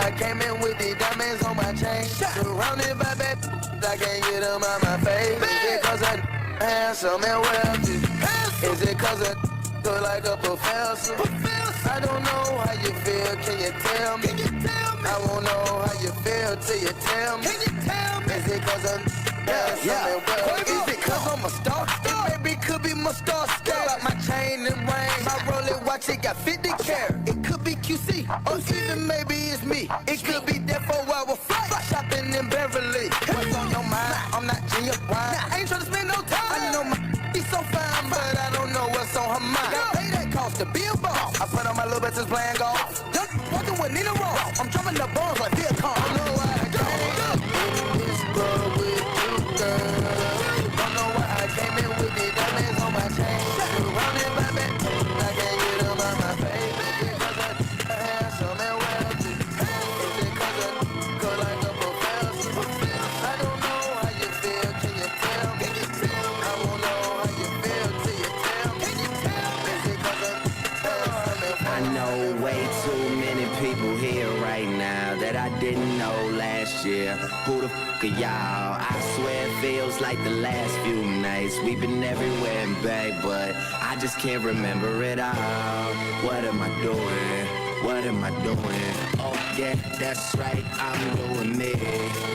I came in with the diamonds on my chain. Surrounded by bad, I can't get them out my face. Is it cause I handsome and wealthy? Is it cause I look like a professor? I don't know how you feel, can you tell me? I won't know how you feel till you tell me. Is it cause I'm handsome and wealthy? Is it cause I'm a star? It maybe could be my star. Step out my chain and ring. My Rolex watch, it got 50 carat. It could be QC, or even maybe it's me. It could be there for a while, fly shopping in Beverly. What's on your mind? I'm not Junior Wine. I ain't trying to spend no time. I know my she's so fine, but I don't know what's on her mind. Pay that cost to be a boss. I put on my little bitches playing golf. Just walking with Nina Ross. I'm dropping the bombs like Viacom. I know why I came in this club with you, girl. Don't know why I came in with the diamonds on my chain. Surrounded by bad, I can't get them out my face. Is it cause I'm handsome and wealthy? Is it cause I go like a professor? I don't know how you feel, can you tell me? I won't know how you feel till you tell me. Is it cause I'm handsome and wealthy? I know way too many people here right now that I didn't know last year. Who the f*** are y'all? I swear it feels like the last few nights. We've been everywhere and back, but I just can't remember it all. What am I doing? What am I doing? Oh yeah, that's right, I'm doing me.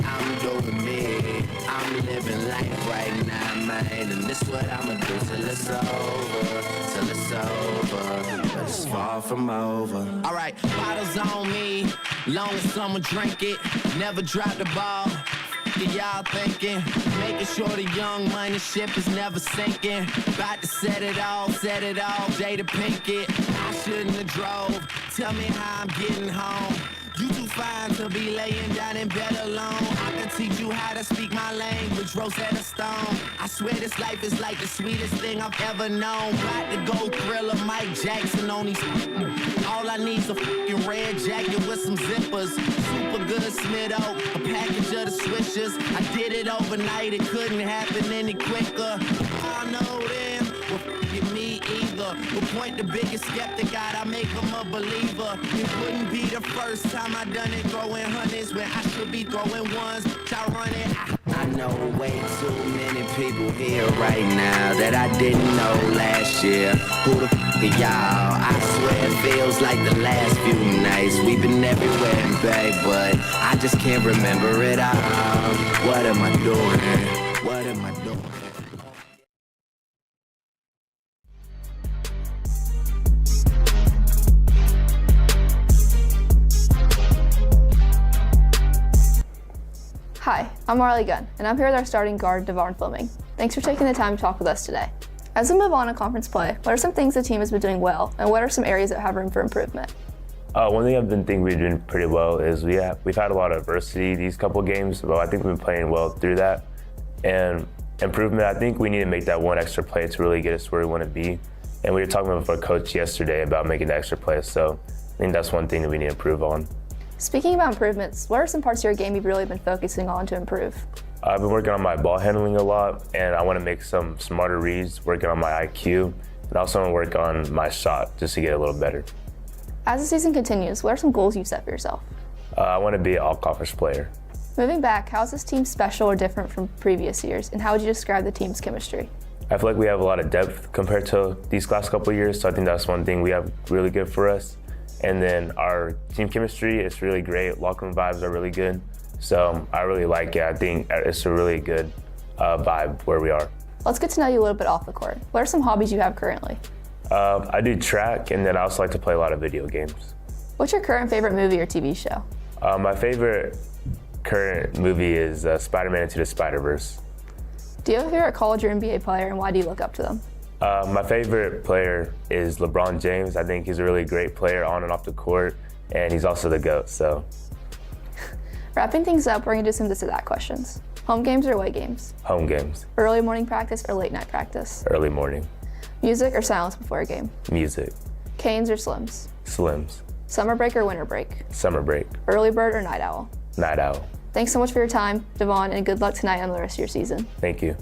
I'm doing me. I'm living life right now, man. And this what I'ma do till it's over. Till it's over. But it's far from over. Alright, bottles on me. Long as I'ma drink it. Never drop the ball. Y'all thinking, making sure the young money ship is never sinking. About to set it off, Jada Pinkett. I shouldn't have drove. Tell me how I'm getting home. You too fine to be laying down in bed alone. I can teach you how to speak my language, Rosetta Stone. I swear this life is like the sweetest thing I've ever known. About to go Thriller, Mike Jackson on these. All I need's a fucking red jacket with some zippers. Super good Smitto, a package of the swishers. I did it overnight, it couldn't happen any quicker. I know them, well f***ing me either. But point the biggest skeptic out, I make him a believer. It wouldn't be the first time I done it, throwing hundreds when I should be throwing ones. Y'all run it. I know way too many people here right now that I didn't know last year. Who the f*** are y'all? I swear it feels like the last few nights. We've been everywhere and back, but I just can't remember it all. What am I doing? What am I doing? Hi, I'm Marlin, and I'm here with our starting guard, Devon Fleming. Thanks for taking the time to talk with us today. As we move on to conference play, what are some things the team has been doing well, and what are some areas that have room for improvement? One thing I've been thinking we've been doing pretty well is we've had a lot of adversity these couple games, but I think we've been playing well through that. And improvement, I think we need to make that one extra play to really get us where we want to be. And we were talking with our coach yesterday about making the extra play, so I think that's one thing that we need to improve on. Speaking about improvements, what are some parts of your game you've really been focusing on to improve? I've been working on my ball handling a lot, and I want to make some smarter reads, working on my IQ, and also want to work on my shot just to get a little better. As the season continues, what are some goals you've set for yourself? I want to be an all-conference player. Moving back, how is this team special or different from previous years, and how would you describe the team's chemistry? I feel like we have a lot of depth compared to these last couple of years, so I think that's one thing we have really good for us. And then our team chemistry is really great. Locker room vibes are really good. So I really like it. I think it's a really good vibe where we are. Let's get to know you a little bit off the court. What are some hobbies you have currently? I do track, and then I also like to play a lot of video games. What's your current favorite movie or TV show? My favorite current movie is Spider-Man Into the Spider-Verse. Do you have a favorite college or NBA player, and why do you look up to them? My favorite player is LeBron James. I think he's a really great player on and off the court, and he's also the GOAT, so. Wrapping things up, we're going to do some This or That questions. Home games or away games? Home games. Early morning practice or late night practice? Early morning. Music or silence before a game? Music. Canes or Slims? Slims. Summer break or winter break? Summer break. Early bird or night owl? Night owl. Thanks so much for your time, Devon, and good luck tonight on the rest of your season. Thank you.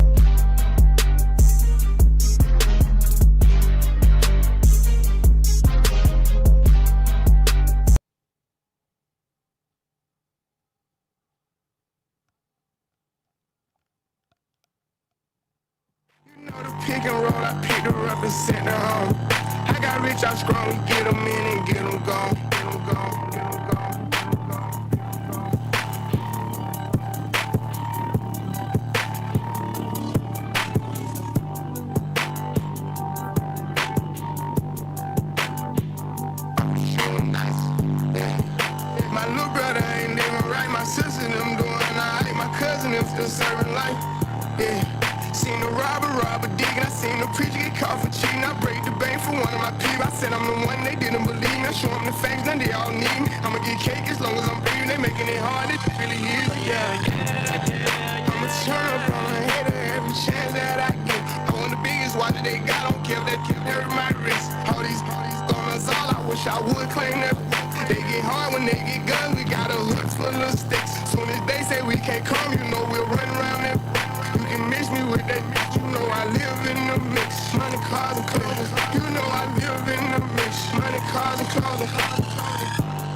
Pick and roll, I picked her up and sent her home. I got rich, I'm strong, we get them in and get them gone. Get them gone, get them gone, get them gone. My little brother ain't living right, my sister them doing alright, my cousin them still serving life. Yeah. Seen the robber digging, I seen the preacher get caught for cheating. I break the bank for one of my people. I said I'm the one, they didn't believe me. I show them the facts, now they all need me. I'ma get cake as long as I'm breathing. They making it hard, it really is. Yeah. I'ma turn up on a hater every chance that I get. I want the biggest watch that they got, don't care if that hurt my wrist. All these guns, all I wish I would claim that. They get hard when they get guns, we got a hood full of sticks. Soon as they say we can't come, you know we'll run around that. You can mix me with that, you know I live in the mix. Money, cars, and clothes, you know I live in the mix. Money, cars, and clothes.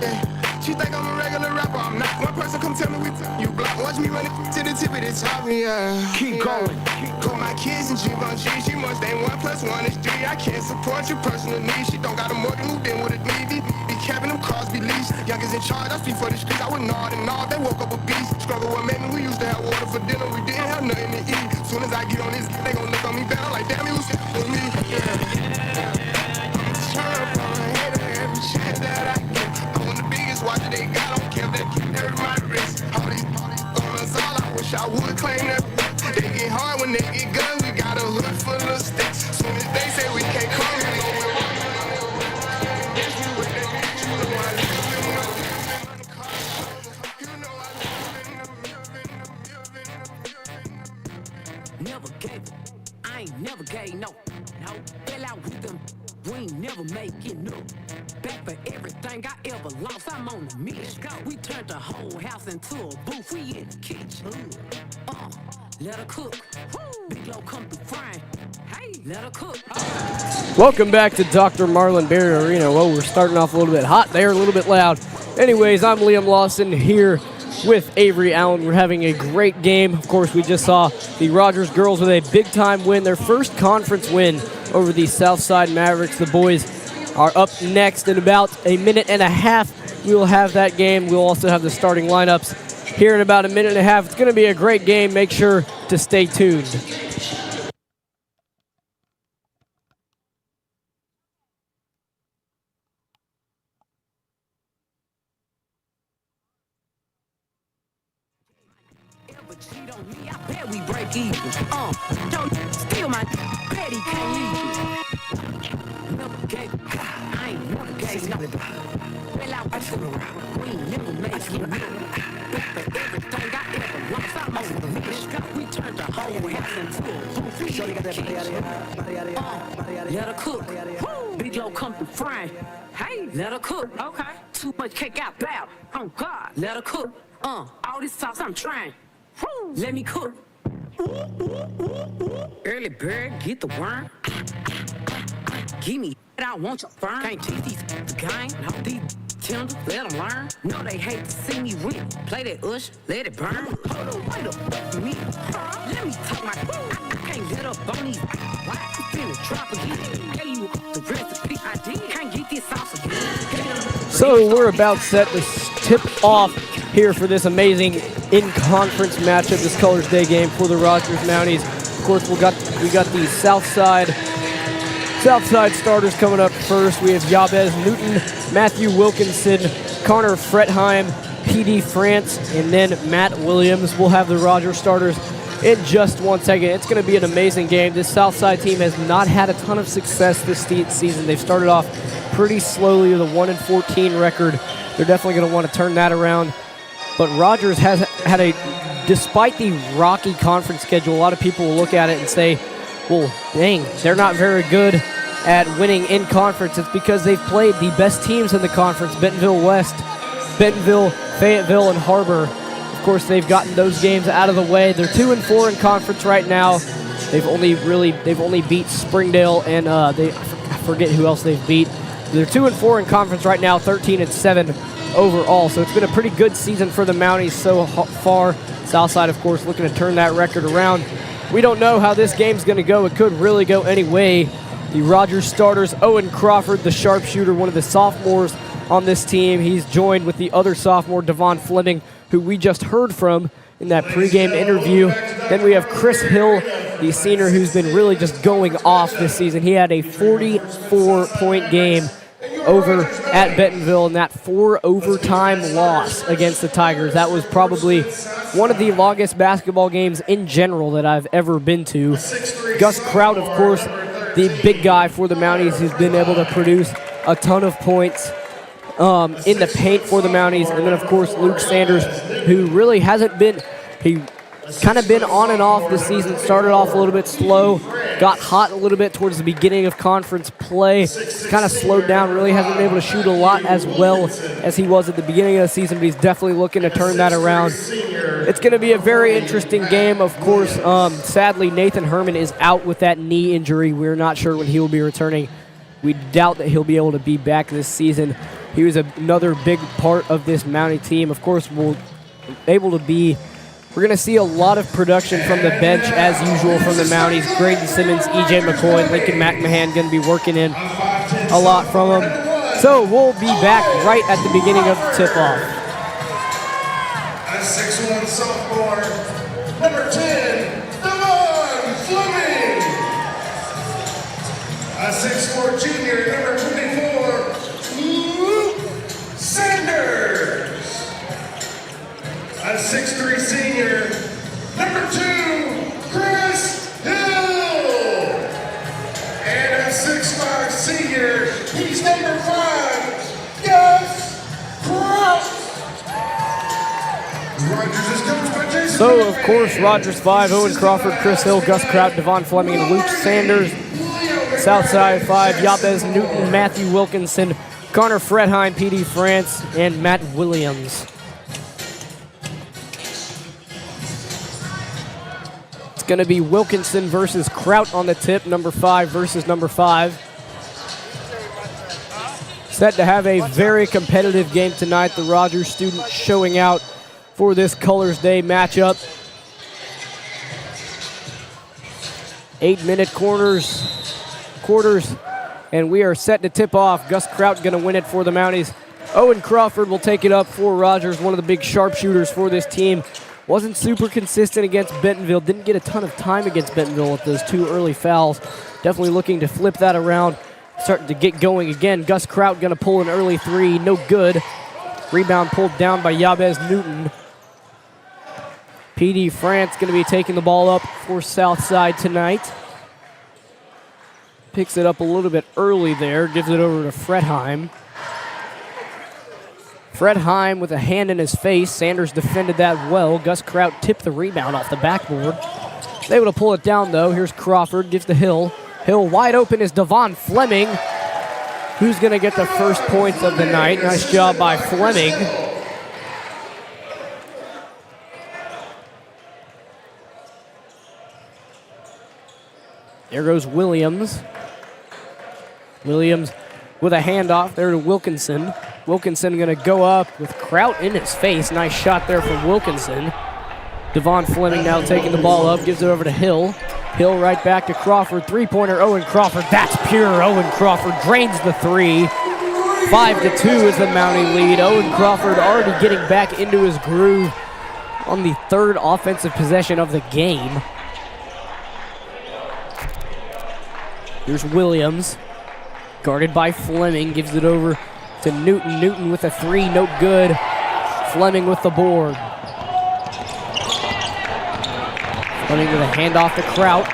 Yeah. She think I'm a regular rapper, I'm not. One person come tell me you block. Watch me run it to the tip of the top, yeah. Keep going. Call my kids and Givenchy, she must ain't 1 + 1 is 3. I can't support your personal needs. She don't got a mortgage, moved in with a DV. Be capping them cars, be leased. Youngest in charge, I speak for the streets. I would nod and nod, they woke up a beast. Struggle what made me, we used to have water for dinner. We didn't have nothing to eat. Soon as I get on this, they gon' look on me better. Like, damn, it was with me. Yeah. I'ma turn up on a hater every chance that I get. I want the biggest watch that they got, don't care if that hurt my wrist. All these guns, all I wish I would claim that. They get hard when they get guns, we got a hood full of sticks. Soon as they say we can't come, you know we're never gave it. I ain't never gave no. Fell out with them. We ain't never make it no. Back for everything I ever lost. I'm on the mission. We turned the whole house into a booth. We in the kitchen. Let her cook. Big low come through frying. Hey, let her cook. Welcome back to Dr. Marlin Barrett Arena. Well, we're starting off a little bit hot there, a little bit loud. Anyways, I'm Liam Lawson here with Avery Allen. We're having a great game. Of course, we just saw the Rogers girls with a big-time win, their first conference win over the Southside Mavericks. The boys are up next in about a minute and a half. We will have that game. We'll also have the starting lineups here in about a minute and a half. It's going to be a great game. Make sure to stay tuned. Cheat on me, I bet we break even. Don't steal my petty, can't leave. Never gave, I ain't never gave no. Well, I was around, we ain't never made it. But for everything I ever lost, I'm on the mission. We turned the whole house into a booth. We in the kitchen. Let her cook. Big low come through frying. Hey, let her cook. Okay. Too much cake out bad. Oh God, let her cook. All this sauce I'm trying. Let me cook. Early bird, get the worm. Give me I want your firm. Can't teach these the game. No, these tender, let them learn. No, they hate to see me win. Play that ush, let it burn. Hold on, wait up for me. Let me talk my I can't let up on these. Why you finna drop again? Tell you the recipe I did. Can't get this sauce again. So we're about set to tip off here for this amazing in-conference matchup, this Colors Day game for the Rogers Mounties. Of course, we got the Southside starters coming up first. We have Yabez Newton, Matthew Wilkinson, Connor Fretheim, PD France, and then Matt Williams. We'll have the Rogers starters in just 1 second. It's going to be an amazing game. This Southside team has not had a ton of success this season. They've started off pretty slowly with a 1-14 record. They're definitely going to want to turn that around. But Rogers has had despite the rocky conference schedule, a lot of people will look at it and say, well, dang, they're not very good at winning in conference. It's because they've played the best teams in the conference, Bentonville West, Bentonville, Fayetteville, and Harbor. Of course, they've gotten those games out of the way. They're 2-4 in conference right now. They've only beat Springdale and I forget who else they've beat. They're 2-4 in conference right now, 13-7 overall. So it's been a pretty good season for the Mounties so far. Southside, of course, looking to turn that record around. we don't know how this game's going to go. It could really go any way. The Rogers starters, Owen Crawford, the sharpshooter, one of the sophomores on this team. He's joined with the other sophomore, Devon Fleming, who we just heard from in that pregame interview. Then we have Chris Hill, the senior, who's been really just going off this season. He had a 44-point game over at Bentonville in that 4-overtime loss against the Tigers. That was probably one of the longest basketball games in general that I've ever been to. Gus Kraut, of course, the big guy for the Mounties, who's been able to produce a ton of points in the paint for the Mounties. And then, of course, Luke Sanders, who really hasn't been, he kind of been on and off this season. Started off a little bit slow, got hot a little bit towards the beginning of conference play, kind of slowed down, really hasn't been able to shoot a lot as well as he was at the beginning of the season, but he's definitely looking to turn that around. It's going to be a very interesting game. Of course, sadly, Nathan Herman is out with that knee injury. We're not sure when he will be returning. We doubt that he'll be able to be back this season. He was another big part of this Mountie team. Of course, we're going to see a lot of production from the bench, as usual, from the Mounties. Graydon Simmons, E.J. McCoy, and Lincoln McMahon going to be working in a lot from them. So we'll be back right at the beginning of the tip-off. A 6'1" sophomore, number 10, Devon Fleming. A 6'4" junior, number 24, Luke Sanders. A 6'3" senior, number 2, Chris Hill. And a 6'5" senior, he's number 5, Gus Kraut. So, of course, Rogers 5, Owen Crawford, Chris Hill, Gus Kraut, Devon Fleming, and Luke Sanders. Southside 5, Yabez Newton, Matthew Wilkinson, Connor Fredheim, P.D. France, and Matt Williams. It's going to be Wilkinson versus Kraut on the tip, number 5 versus number 5. Set to have a very competitive game tonight. The Rogers students showing out for this Colors Day matchup. 8-minute quarters, and we are set to tip off. Gus Kraut going to win it for the Mounties. Owen Crawford will take it up for Rogers, one of the big sharpshooters for this team. Wasn't super consistent against Bentonville. Didn't get a ton of time against Bentonville with those 2 early fouls. Definitely looking to flip that around, starting to get going again. Gus Kraut going to pull an early 3, no good. Rebound pulled down by Yabez Newton. P.D. France going to be taking the ball up for Southside tonight. Picks it up a little bit early there, gives it over to Fredheim. Fredheim with a hand in his face. Sanders defended that well. Gus Kraut tipped the rebound off the backboard. Able to pull it down, though. Here's Crawford, gives to Hill. Hill wide open is Devon Fleming, who's going to get the first points of the night. Nice job by Fleming. There goes Williams. Williams with a handoff there to Wilkinson. Wilkinson going to go up with Kraut in his face. Nice shot there from Wilkinson. Devon Fleming now taking the ball up, gives it over to Hill. Hill right back to Crawford. Three-pointer, Owen Crawford. That's pure Owen Crawford. Drains the 3. 5-2 is the Mountie lead. Owen Crawford already getting back into his groove on the 3rd offensive possession of the game. Here's Williams, guarded by Fleming, gives it over to Newton. Newton with a 3, no good. Fleming with the board. Fleming with a handoff to Kraut.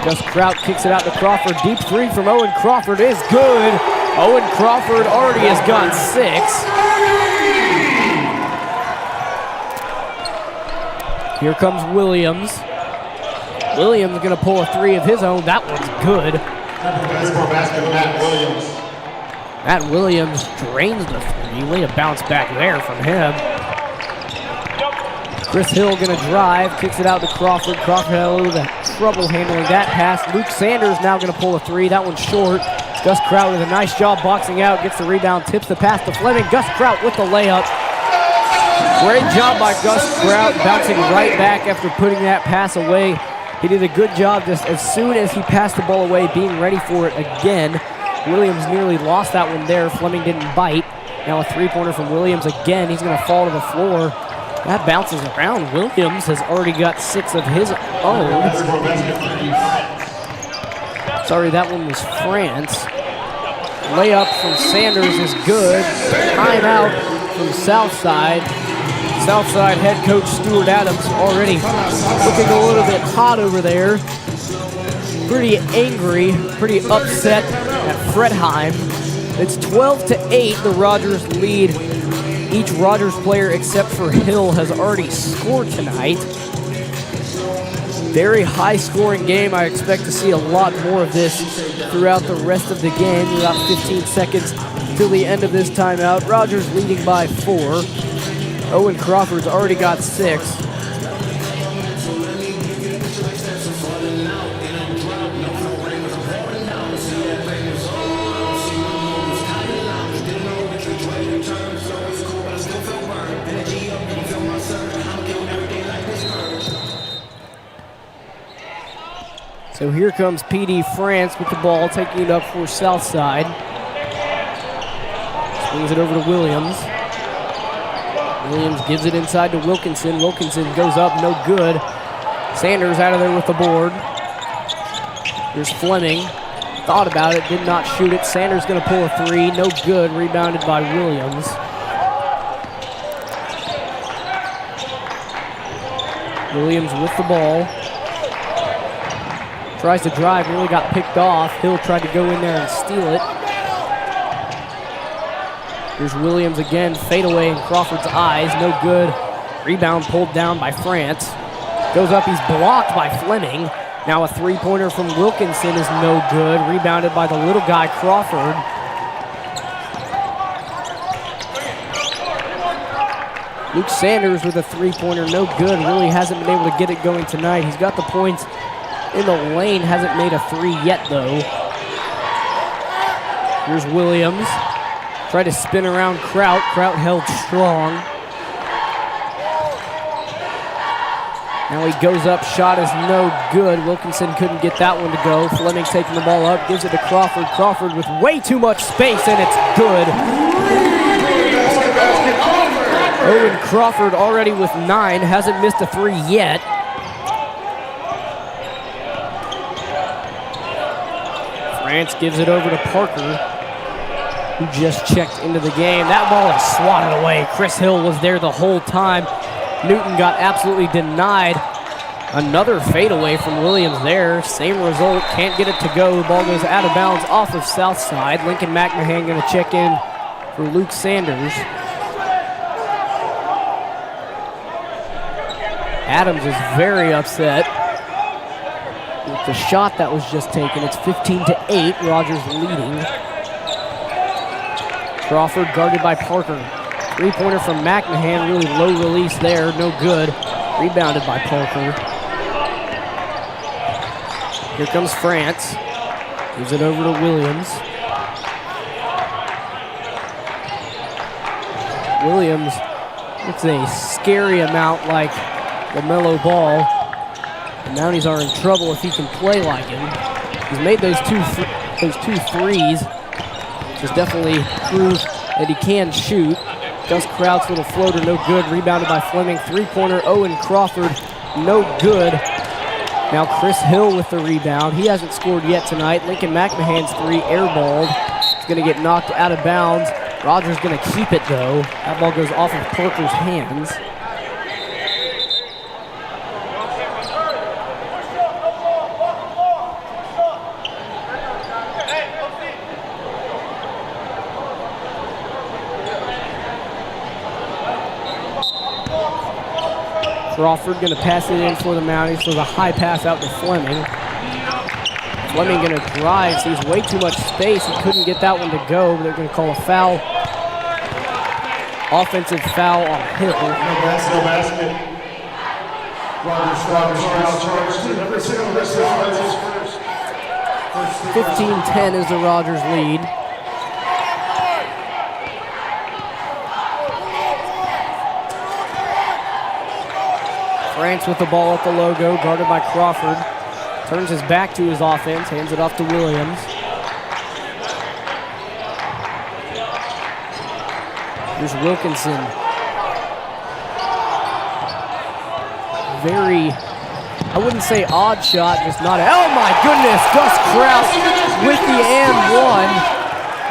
Gus Kraut kicks it out to Crawford. Deep 3 from Owen Crawford is good. Owen Crawford already has got 6. Here comes Williams. Williams going to pull a 3 of his own. That one's good. Matt Williams drains the 3. Way to bounce back there from him. Chris Hill going to drive, kicks it out to Crawford. Crawford had a little bit of trouble handling that pass. Luke Sanders now going to pull a 3. That one's short. Gus Kraut with a nice job boxing out, gets the rebound, tips the pass to Fleming. Gus Kraut with the layup. Great job by Gus Kraut, bouncing right back after putting that pass away He did a good job just as soon as he passed the ball away, being ready for it again. Williams nearly lost that one there. Fleming didn't bite. Now a three-pointer from Williams again. He's going to fall to the floor. That bounces around. Williams has already got 6 of his own. Sorry, that one was France. Layup from Sanders is good. Timeout from Southside. Southside head coach Stuart Adams already looking a little bit hot over there. Pretty angry, pretty upset at Fredheim. It's 12-8, the Rogers lead. Each Rogers player except for Hill has already scored tonight. Very high scoring game. I expect to see a lot more of this throughout the rest of the game. About 15 seconds till the end of this timeout. Rogers leading by 4. Owen Crawford's already got 6. So here comes PD France with the ball, taking it up for Southside. Swings it over to Williams. Williams gives it inside to Wilkinson. Wilkinson goes up, no good. Sanders out of there with the board. Here's Fleming. Thought about it, did not shoot it. Sanders going to pull a 3, no good. Rebounded by Williams. Williams with the ball. Tries to drive, really got picked off. Hill tried to go in there and steal it. Here's Williams again, fade away in Crawford's eyes, no good. Rebound pulled down by France. Goes up, he's blocked by Fleming. Now a three-pointer from Wilkinson is no good. Rebounded by the little guy, Crawford. Luke Sanders with a three-pointer, no good. Really hasn't been able to get it going tonight. He's got the points in the lane, hasn't made a 3 yet though. Here's Williams. Tried to spin around Kraut. Kraut held strong. Now he goes up, shot is no good. Wilkinson couldn't get that one to go. Fleming taking the ball up, gives it to Crawford. Crawford with way too much space, and it's good. Owen Crawford already with 9, hasn't missed a 3 yet. France gives it over to Parker, who just checked into the game. That ball is swatted away. Chris Hill was there the whole time. Newton got absolutely denied. Another fadeaway from Williams there. Same result, can't get it to go. The ball goes out of bounds off of Southside. Lincoln McMahon going to check in for Luke Sanders. Adams is very upset with the shot that was just taken. It's 15-8, Rogers leading. Crawford guarded by Parker. Three-pointer from McMahon, really low release there, no good. Rebounded by Parker. Here comes France. Gives it over to Williams. Williams looks a scary amount like LaMelo Ball. The Mounties are in trouble if he can play like him. He's made those two threes. Just definitely proves that he can shoot. Gus Kraut's little floater, no good. Rebounded by Fleming. Three-pointer, Owen Crawford, no good. Now Chris Hill with the rebound. He hasn't scored yet tonight. Lincoln McMahon's 3 airballed. It's going to get knocked out of bounds. Rogers going to keep it, though. That ball goes off of Parker's hands. Crawford going to pass it in for the Mounties. So the high pass out to Fleming. Fleming going to drive. Sees way too much space. He couldn't get that one to go. But they're going to call a foul. Offensive foul on Hill. No basket. 15-10 is the Rogers lead. France with the ball at the logo, guarded by Crawford. Turns his back to his offense, hands it off to Williams. Here's Wilkinson. Very, I wouldn't say odd shot, just not a, oh my goodness, Gus Kraut with the and one.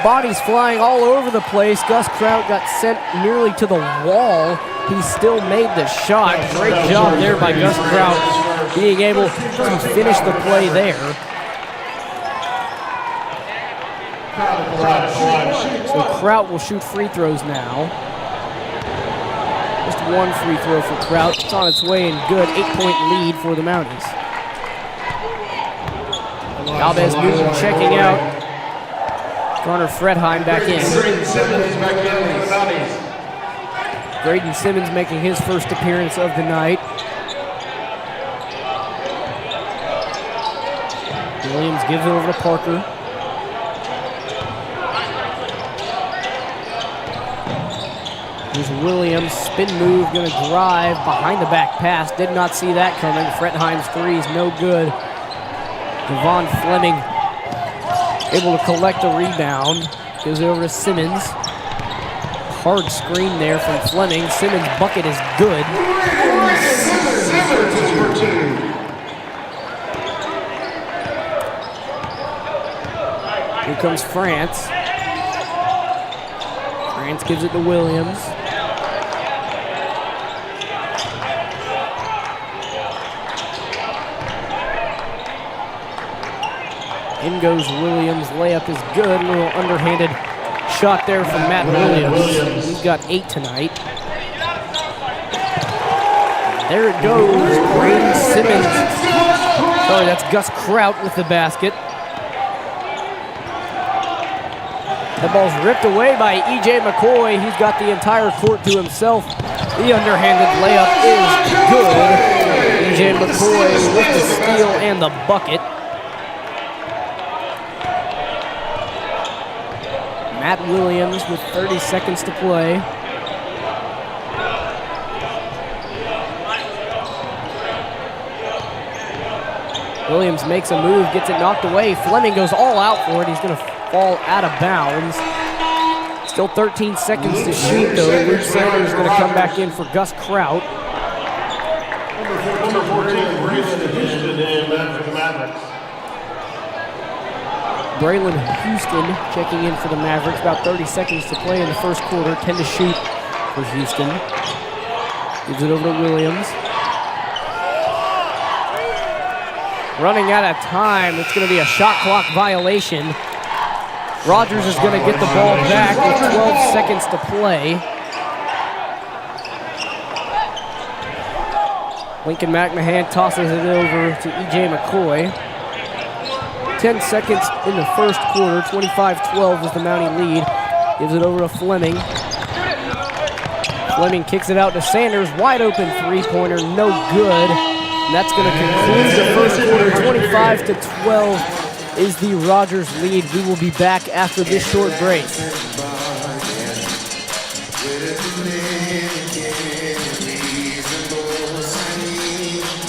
Bodies flying all over the place. Gus Kraut got sent nearly to the wall. He still made the shot. Great job there by Gus Kraut, being able to finish the play there. So Kraut will shoot free throws now. Just one free throw for Kraut. It's on its way and good. 8-point lead for the Mounties. Valdez Newton checking out. Connor Fredheim back in. Braden Simmons making his first appearance of the night. Williams gives it over to Parker. Here's Williams, spin move, gonna drive, behind the back pass. Did not see that coming. Fredheim's three is no good. Devon Fleming able to collect a rebound. Goes over to Simmons. Hard screen there from Fleming. Simmons' bucket is good. Here comes France. France gives it to Williams. In goes Williams, layup is good. A little underhanded shot there from Matt Williams. He's got 8 tonight. There it goes, Braden Simmons. Sorry, that's Gus Kraut with the basket. The ball's ripped away by E.J. McCoy. He's got the entire court to himself. The underhanded layup is good. E.J. McCoy with the steal and the bucket. Matt Williams with 30 seconds to play. Williams makes a move, gets it knocked away. Fleming goes all out for it. He's going to fall out of bounds. Still 13 seconds to shoot, though. Luke Sanders is going to come back in for Gus Kraut. Number 14, Houston for the Mavericks. Braylon Houston checking in for the Mavericks. About 30 seconds to play in the first quarter. 10 to shoot for Houston. Gives it over to Williams. Running out of time. It's going to be a shot clock violation. Rogers is going to get the ball back with 12 seconds to play. Lincoln McMahon tosses it over to E.J. McCoy. 10 seconds in the first quarter. 25-12 is the Mountie lead. Gives it over to Fleming. Fleming kicks it out to Sanders. Wide open three-pointer, no good. And that's going to conclude the first quarter. 25-12 is the Rogers lead. We will be back after this short break.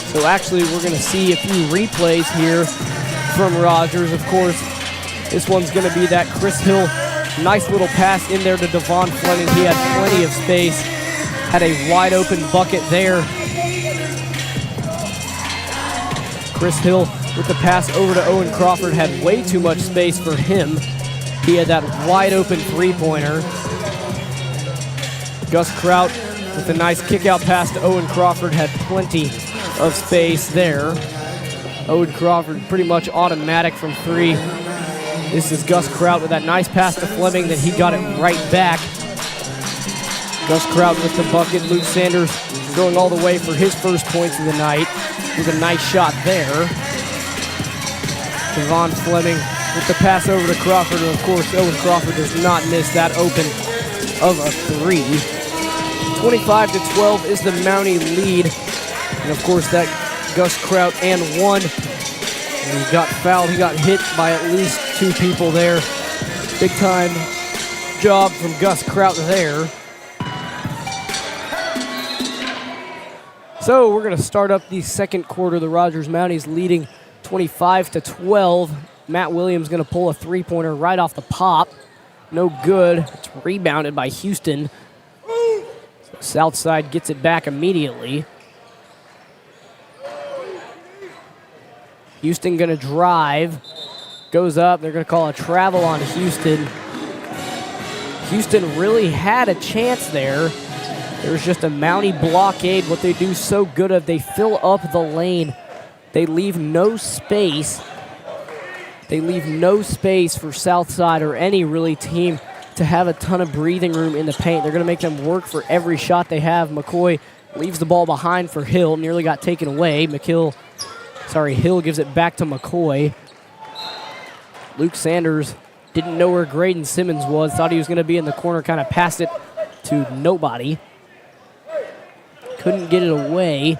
So actually, we're going to see a few replays here from Rogers. Of course, this one's going to be that Chris Hill nice little pass in there to Devon Fleming. He had plenty of space, had a wide open bucket there. Chris Hill with the pass over to Owen Crawford had way too much space for him. He had that wide open three-pointer. Gus Kraut with a nice kick-out pass to Owen Crawford had plenty of space there. Owen Crawford pretty much automatic from three. This is Gus Kraut with that nice pass to Fleming, then he got it right back. Gus Kraut with the bucket. Luke Sanders going all the way for his first points of the night with a nice shot there. Devon Fleming with the pass over to Crawford, and of course Owen Crawford does not miss that open of a three. 25-12 is the Mountie lead, and of course that Gus Kraut and one. And he got fouled. He got hit by at least two people there. Big time job from Gus Kraut there. So we're going to start up the second quarter. The Rogers Mounties leading 25-12. Matt Williams going to pull a three-pointer right off the pop. No good. It's rebounded by Houston. So Southside gets it back immediately. Houston going to drive. Goes up. They're going to call a travel on Houston. Houston really had a chance there. There's just a Mountie blockade. What they do so good of, they fill up the lane. They leave no space. They leave no space for Southside or any really team to have a ton of breathing room in the paint. They're going to make them work for every shot they have. McCoy leaves the ball behind for Hill. Nearly got taken away. Hill gives it back to McCoy. Luke Sanders didn't know where Graydon Simmons was. Thought he was going to be in the corner. Kind of passed it to nobody. Couldn't get it away.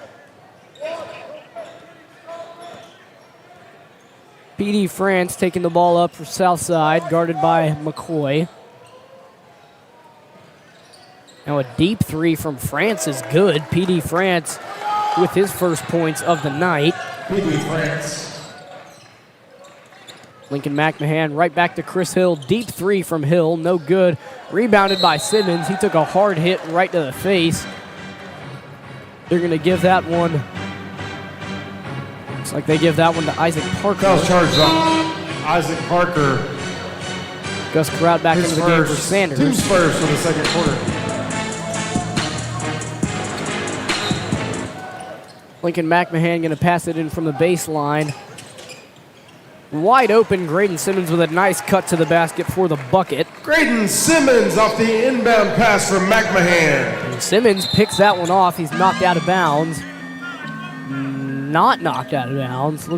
P.D. France taking the ball up for Southside, guarded by McCoy. Now a deep three from France is good. P.D. France with his first points of the night. P.D. France. Lincoln McMahon right back to Chris Hill. Deep three from Hill, no good. Rebounded by Simmons. He took a hard hit right to the face. They're going to give that one. Looks like they give that one to Isaac Parker. That was charged on Isaac Parker. Gus Kraut back into the game for Sanders. Two spurs for the second quarter. Lincoln McMahon going to pass it in from the baseline. Wide open, Graydon Simmons with a nice cut to the basket for the bucket. Graydon Simmons off the inbound pass from McMahon. And Simmons picks that one off. He's knocked out of bounds. Not knocked out of bounds. It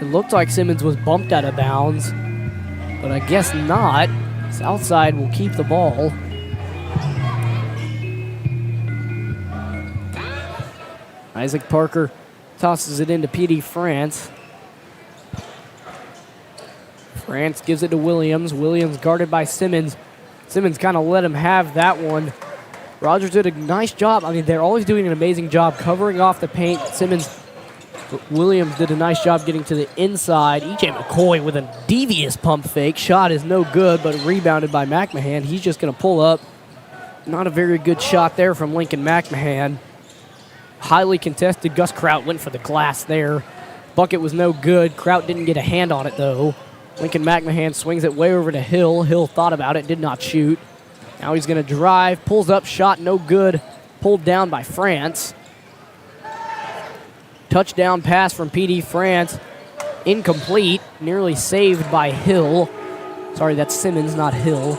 looked like Simmons was bumped out of bounds, but I guess not. Southside will keep the ball. Isaac Parker tosses it into P.D. France. France gives it to Williams. Williams guarded by Simmons. Simmons kind of let him have that one. Rogers did a nice job. I mean, they're always doing an amazing job covering off the paint. Williams did a nice job getting to the inside. E.J. McCoy with a devious pump fake. Shot is no good, but rebounded by McMahon. He's just going to pull up. Not a very good shot there from Lincoln McMahon. Highly contested. Gus Kraut went for the glass there. Bucket was no good. Kraut didn't get a hand on it, though. Lincoln McMahon swings it way over to Hill. Hill thought about it, did not shoot. Now he's going to drive, pulls up, shot no good. Pulled down by France. Touchdown pass from P.D. France. Incomplete, nearly saved by Hill. Sorry, that's Simmons, not Hill.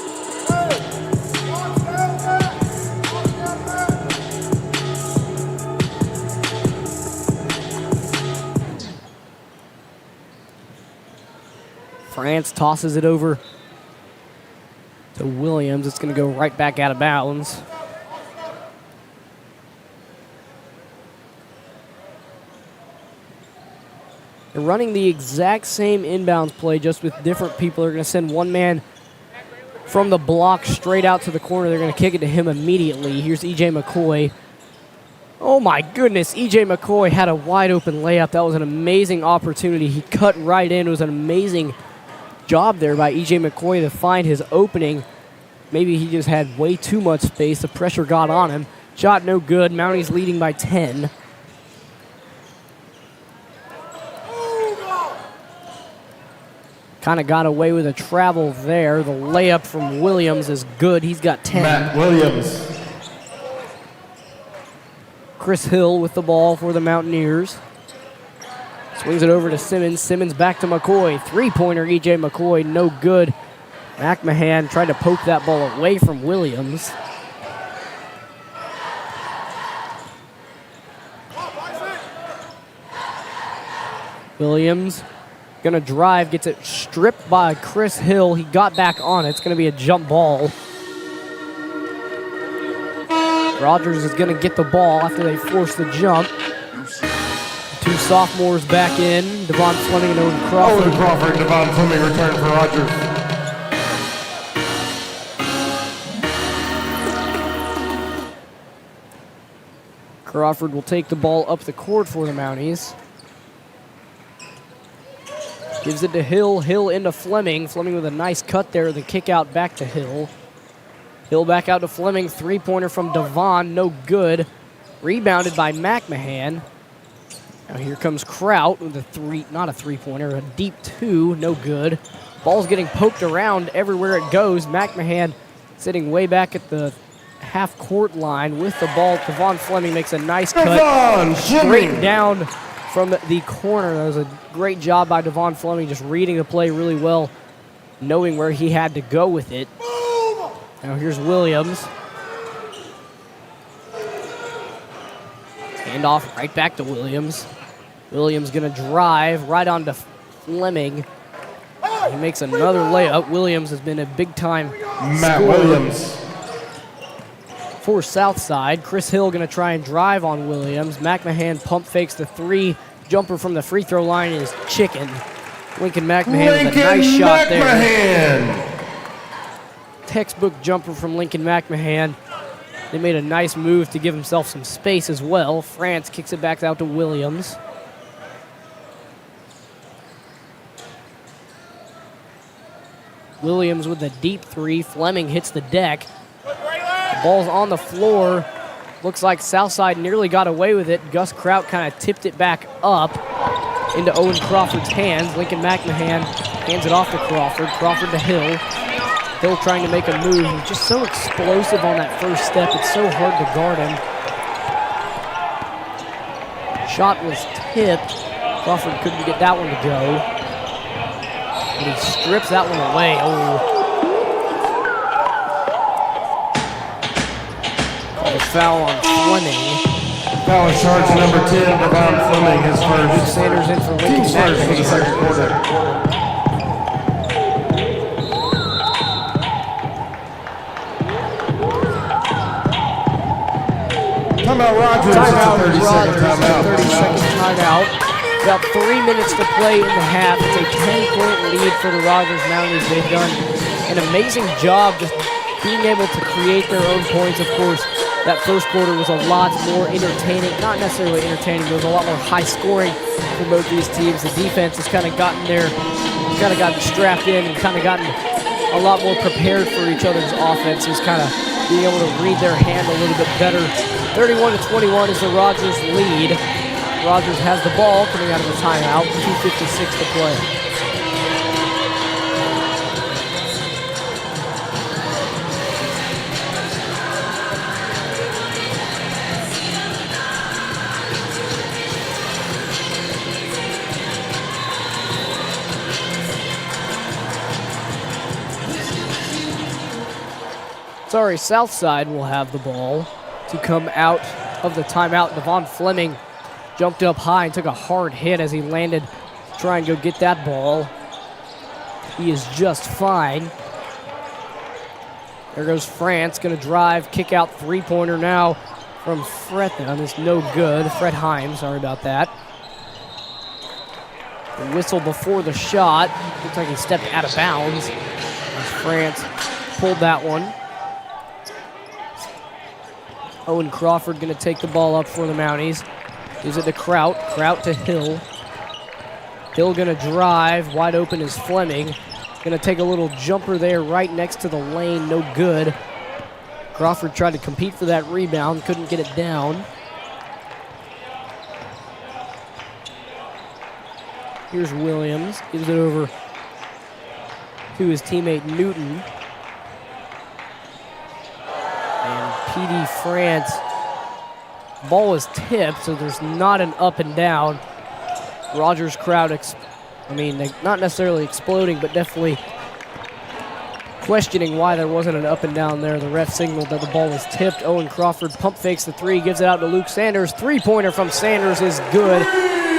France tosses it over to Williams. It's going to go right back out of bounds. They're running the exact same inbounds play, just with different people. They're going to send one man from the block straight out to the corner. They're going to kick it to him immediately. Here's E.J. McCoy. Oh my goodness, E.J. McCoy had a wide open layup. That was an amazing opportunity. He cut right in. It was an amazing job there by E.J. McCoy to find his opening. Maybe he just had way too much space. The pressure got on him. Shot no good. Mounties leading by 10. Kind of got away with a travel there. The layup from Williams is good. He's got 10. Matt Williams. Chris Hill with the ball for the Mountaineers. Swings it over to Simmons. Simmons back to McCoy. Three-pointer, E.J. McCoy, no good. McMahon tried to poke that ball away from Williams. Williams gonna drive, gets it stripped by Chris Hill. He got back on it. It's gonna be a jump ball. Rogers is gonna get the ball after they force the jump. Two sophomores back in. Devon Fleming and Owen Crawford. Owen Crawford, Devon Fleming return for Rogers. Crawford will take the ball up the court for the Mounties. Gives it to Hill. Hill into Fleming. Fleming with a nice cut there. The kick out back to Hill. Hill back out to Fleming. Three-pointer from Devon. No good. Rebounded by McMahon. Now here comes Kraut with a three, not a three-pointer, a deep two. No good. Ball's getting poked around everywhere it goes. McMahon sitting way back at the half-court line with the ball. Devon Fleming makes a nice cut straight down from the corner. That was a great job by Devon Fleming, just reading the play really well, knowing where he had to go with it. Now here's Williams. Hand off right back to Williams. Williams gonna drive right onto Fleming. He makes another layup. Williams has been a big-time Matt Williams. For Southside. Chris Hill going to try and drive on Williams. McMahon pump fakes the three. Jumper from the free throw line is chicken. Lincoln McMahon with a nice shot there. Textbook jumper from Lincoln McMahon. They made a nice move to give himself some space as well. France kicks it back out to Williams. Williams with a deep three. Fleming hits the deck. The ball's on the floor. Looks like Southside nearly got away with it. Gus Kraut kind of tipped it back up into Owen Crawford's hands. Lincoln McMahon hands it off to Crawford. Crawford to Hill. Hill trying to make a move. He's just so explosive on that first step. It's so hard to guard him. Shot was tipped. Crawford couldn't get that one to go. And he strips that one away. Oh. A foul on Fleming. Foul charge number 10, Devon Fleming, his first. Sanders in for Lincoln First for the second quarter. Timeout Rogers. Timeout, 30-second timeout. 30-second timeout. About 3 minutes to play in the half. It's a 10-point lead for the Rogers Mounties. They've done an amazing job just being able to create their own points. Of course, that first quarter was a lot more entertaining. Not necessarily entertaining, but it was a lot more high scoring for both these teams. The defense has kind of gotten there, kind of gotten strapped in and kind of gotten a lot more prepared for each other's offenses, kind of being able to read their hand a little bit better. 31-21 is the Rogers lead. Rogers has the ball coming out of the timeout. 2:56 to play. Sorry, Southside will have the ball to come out of the timeout. Devon Fleming jumped up high and took a hard hit as he landed to try and go get that ball. He is just fine. There goes France, going to drive, kick out three-pointer now from Fred. It's no good. Fred Himes, sorry about that. The whistle before the shot. Looks like he stepped out of bounds as France pulled that one. Owen Crawford going to take the ball up for the Mounties. Gives it to Kraut. Kraut to Hill. Hill going to drive. Wide open is Fleming. Going to take a little jumper there right next to the lane. No good. Crawford tried to compete for that rebound. Couldn't get it down. Here's Williams. Gives it over to his teammate Newton. PD France. Ball is tipped, so there's not an up and down. Rogers crowd, not necessarily exploding, but definitely questioning why there wasn't an up and down there. The ref signaled that the ball was tipped. Owen Crawford pump fakes the three, gives it out to Luke Sanders. Three-pointer from Sanders is good.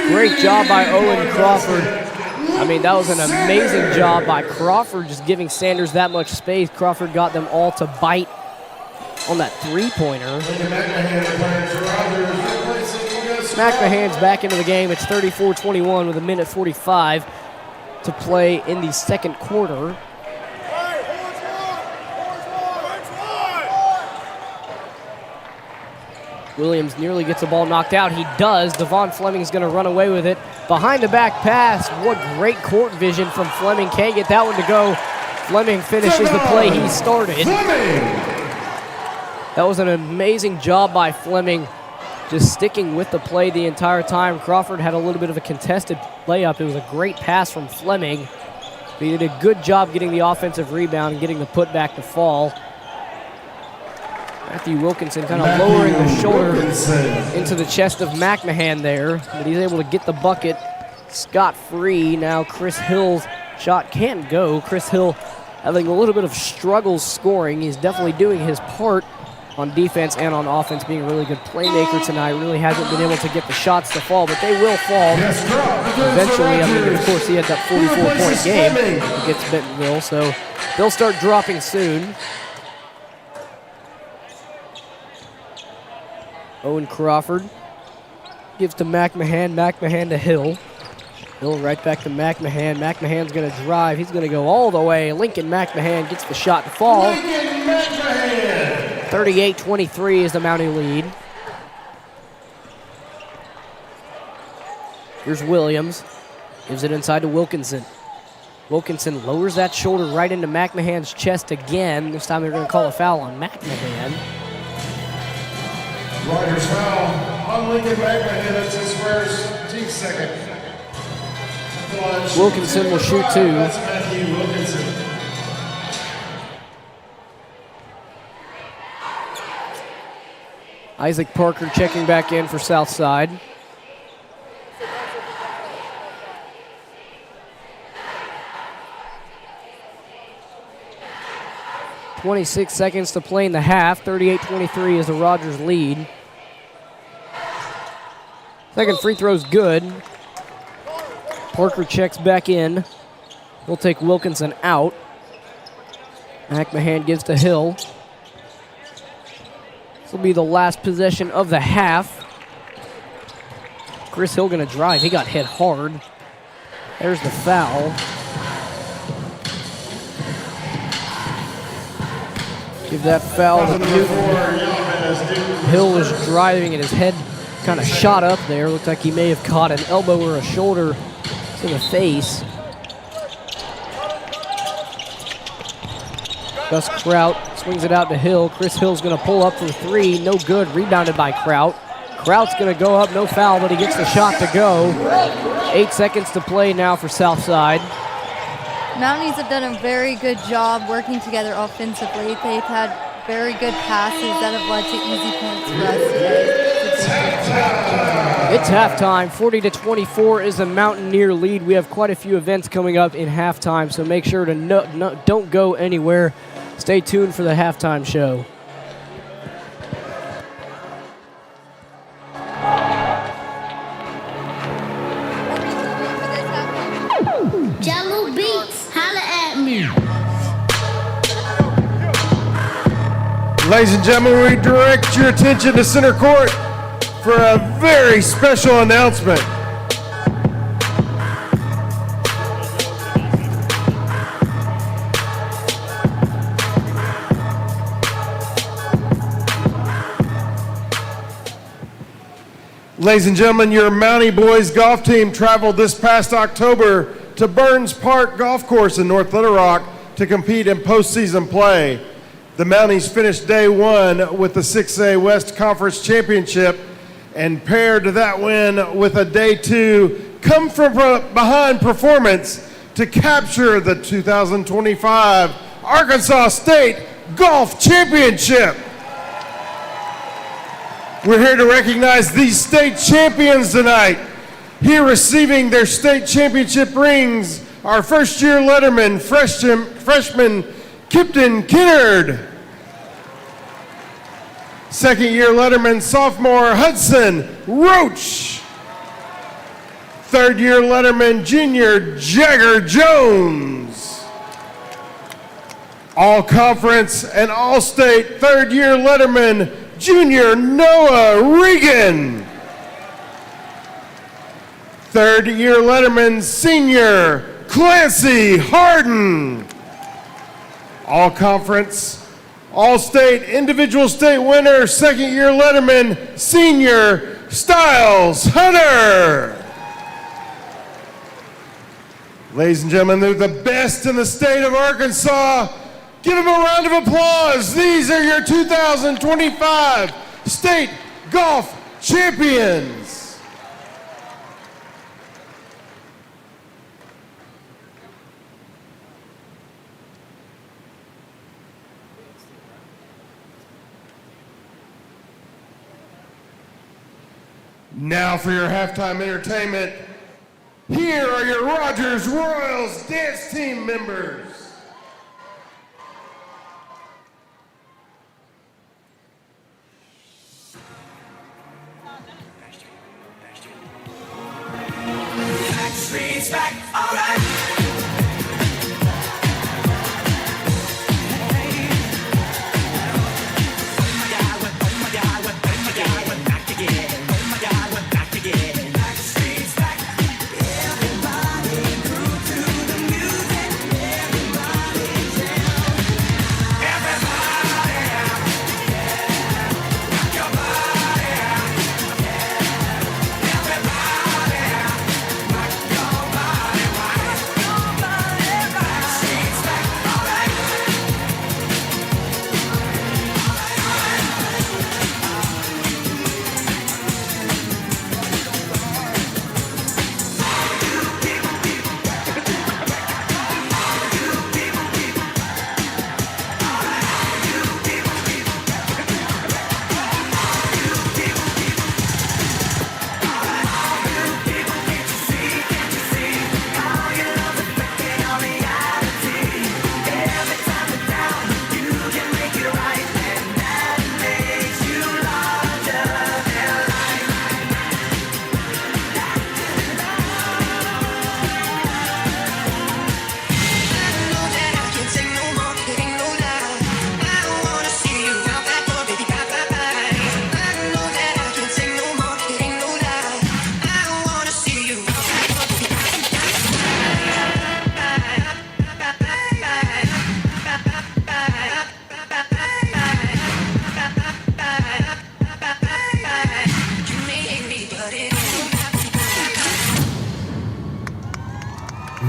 Great job by Owen Crawford. That was an amazing job by Crawford, just giving Sanders that much space. Crawford got them all to bite on that three-pointer. McMahon's back into the game. It's 34-21 with 1:45 to play in the second quarter. Williams nearly gets the ball knocked out. He does. Devon Fleming's going to run away with it. Behind the back pass. What great court vision from Fleming. Can't get that one to go. Fleming finishes the play he started. That was an amazing job by Fleming, just sticking with the play the entire time. Crawford had a little bit of a contested layup. It was a great pass from Fleming. He did a good job getting the offensive rebound and getting the putback to fall. Matthew Wilkinson kind of lowering the shoulder into the chest of McMahon there, but he's able to get the bucket scot-free. Now Chris Hill's shot can't go. Chris Hill having a little bit of struggles scoring. He's definitely doing his part on defense and on offense, being a really good playmaker tonight. Really hasn't been able to get the shots to fall, but they will fall eventually. I mean, of course, he had that 44-point game against Bentonville, so they'll start dropping soon. Owen Crawford gives to McMahon. McMahon to Hill. Hill right back to McMahon. McMahon's going to drive. He's going to go all the way. Lincoln McMahon gets the shot to fall. 38-23 is the Mountie lead. Here's Williams. Gives it inside to Wilkinson. Wilkinson lowers that shoulder right into McMahon's chest again. This time they're going to call a foul on McMahon. Rogers foul on Lincoln McMahon. That's his first, team's second. Wilkinson will shoot two. That's Matthew Wilkinson. Isaac Parker checking back in for Southside. .26 seconds to play in the half. 38-23 is the Rogers lead. Second free throw's good. Parker checks back in. He'll take Wilkinson out. McMahon gives to Hill. This will be the last possession of the half. Chris Hill gonna drive. He got hit hard. There's the foul. Give that foul to Newton. Hill was driving and his head kind of shot up there. Looked like he may have caught an elbow or a shoulder to the face. Gus Kraut swings it out to Hill. Chris Hill's going to pull up for three. No good. Rebounded by Kraut. Kraut's going to go up. No foul, but he gets the shot to go. 8 seconds to play now for Southside. Mounties have done a very good job working together offensively. They've had very good passes that have led to easy points for us today. It's halftime. 40-24 is the Mountaineer lead. We have quite a few events coming up in halftime, so make sure to don't go anywhere. Stay tuned for the halftime show. Jello Beats, holla at me. Ladies and gentlemen, we direct your attention to center court for a very special announcement. Ladies and gentlemen, your Mountie Boys golf team traveled this past October to Burns Park Golf Course in North Little Rock to compete in postseason play. The Mounties finished day one with the 6A West Conference Championship, and paired to that win with a day two come from behind performance to capture the 2025 Arkansas State Golf Championship. We're here to recognize these state champions tonight. Here receiving their state championship rings, our first-year letterman, freshman Kipton Kinnard. Second-year letterman, sophomore Hudson Roach. Third-year letterman, junior Jagger Jones. All-conference and all-state third-year letterman, junior Noah Regan. Third-year letterman, senior Clancy Harden. All-conference All-State individual state winner, second-year letterman, senior Styles Hunter. Ladies and gentlemen, they're the best in the state of Arkansas. Give them a round of applause. These are your 2025 state golf champions. Now for your halftime entertainment, here are your Rogers Royals dance team members. Backstreet's back, all right.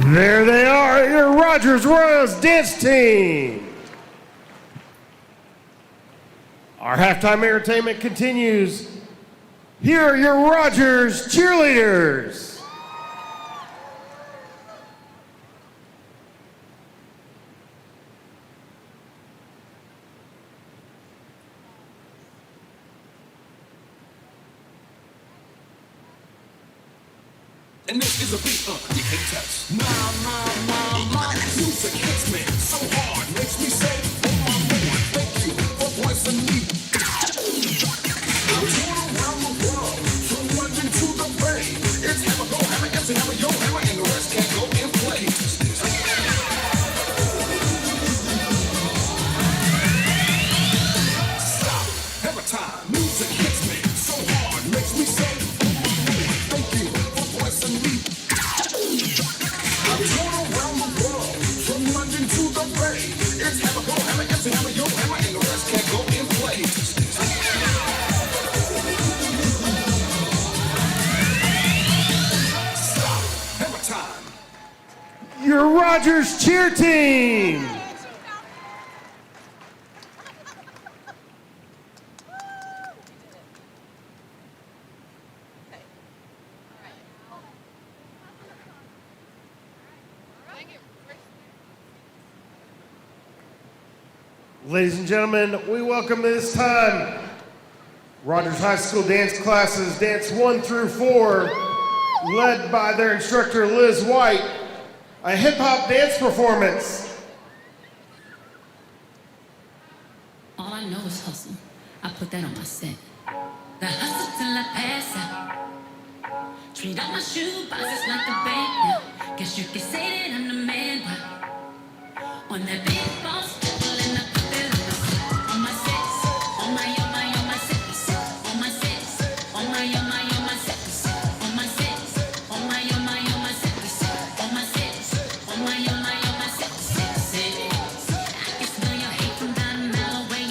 There they are, your Rogers Royals dance team. Our halftime entertainment continues. Here are your Rogers cheerleaders. And this is a beat you can't touch. Nah. Music hits me so hard, makes me say, oh my Lord, thank you for blessing me. I'm touring around the world, from London to the Bay. It's hammer, go hammer, empty hammer, yo hammer, and the rest can't go in play. Stop, hammer time. Music hits me so hard, makes me say, oh my Lord, thank you for blessing me. I'm touring around the world, from London to the Bay. It's hammer, go hammer, empty hammer, yo hammer, and the rest can't go in play. Stop, hammer time. Your Rogers cheer team. Ladies and gentlemen, we welcome this time Rogers High School dance classes, dance 1 through 4, led by their instructor Liz White, a hip-hop dance performance. All I know is hustle. I put that on my set. The hustle till I pass out. Treat all my shoe boxes like the bank now. Guess you could say that I'm the man now. On that big boss level and I put that on my sets. On my sets. On my sets. On my sets. On my sets. On my sets. On my sets. On my sets. I can smell your hate from down a mile away.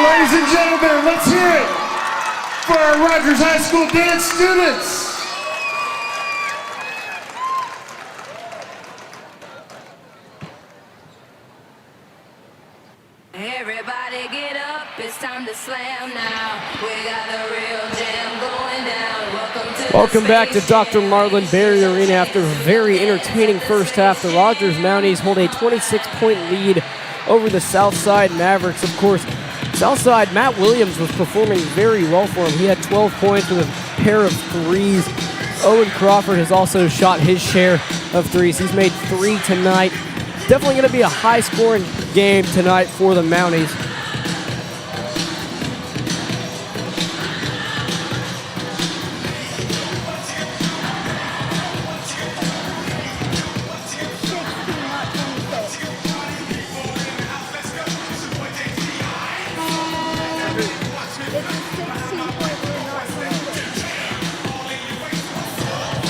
Ladies and gentlemen, let's hear it for our Rogers High School dance students. Everybody get up, it's time to slam now. We got the real jam going down. Welcome back to Dr. Marlin Berry Arena after a very entertaining first half. The Rogers Mounties hold a 26-point lead over the Southside Mavericks. Of course, Southside, Matt Williams was performing very well for him. He had 12 points with a pair of threes. Owen Crawford has also shot his share of threes. He's made 3 tonight. Definitely going to be a high-scoring game tonight for the Mounties.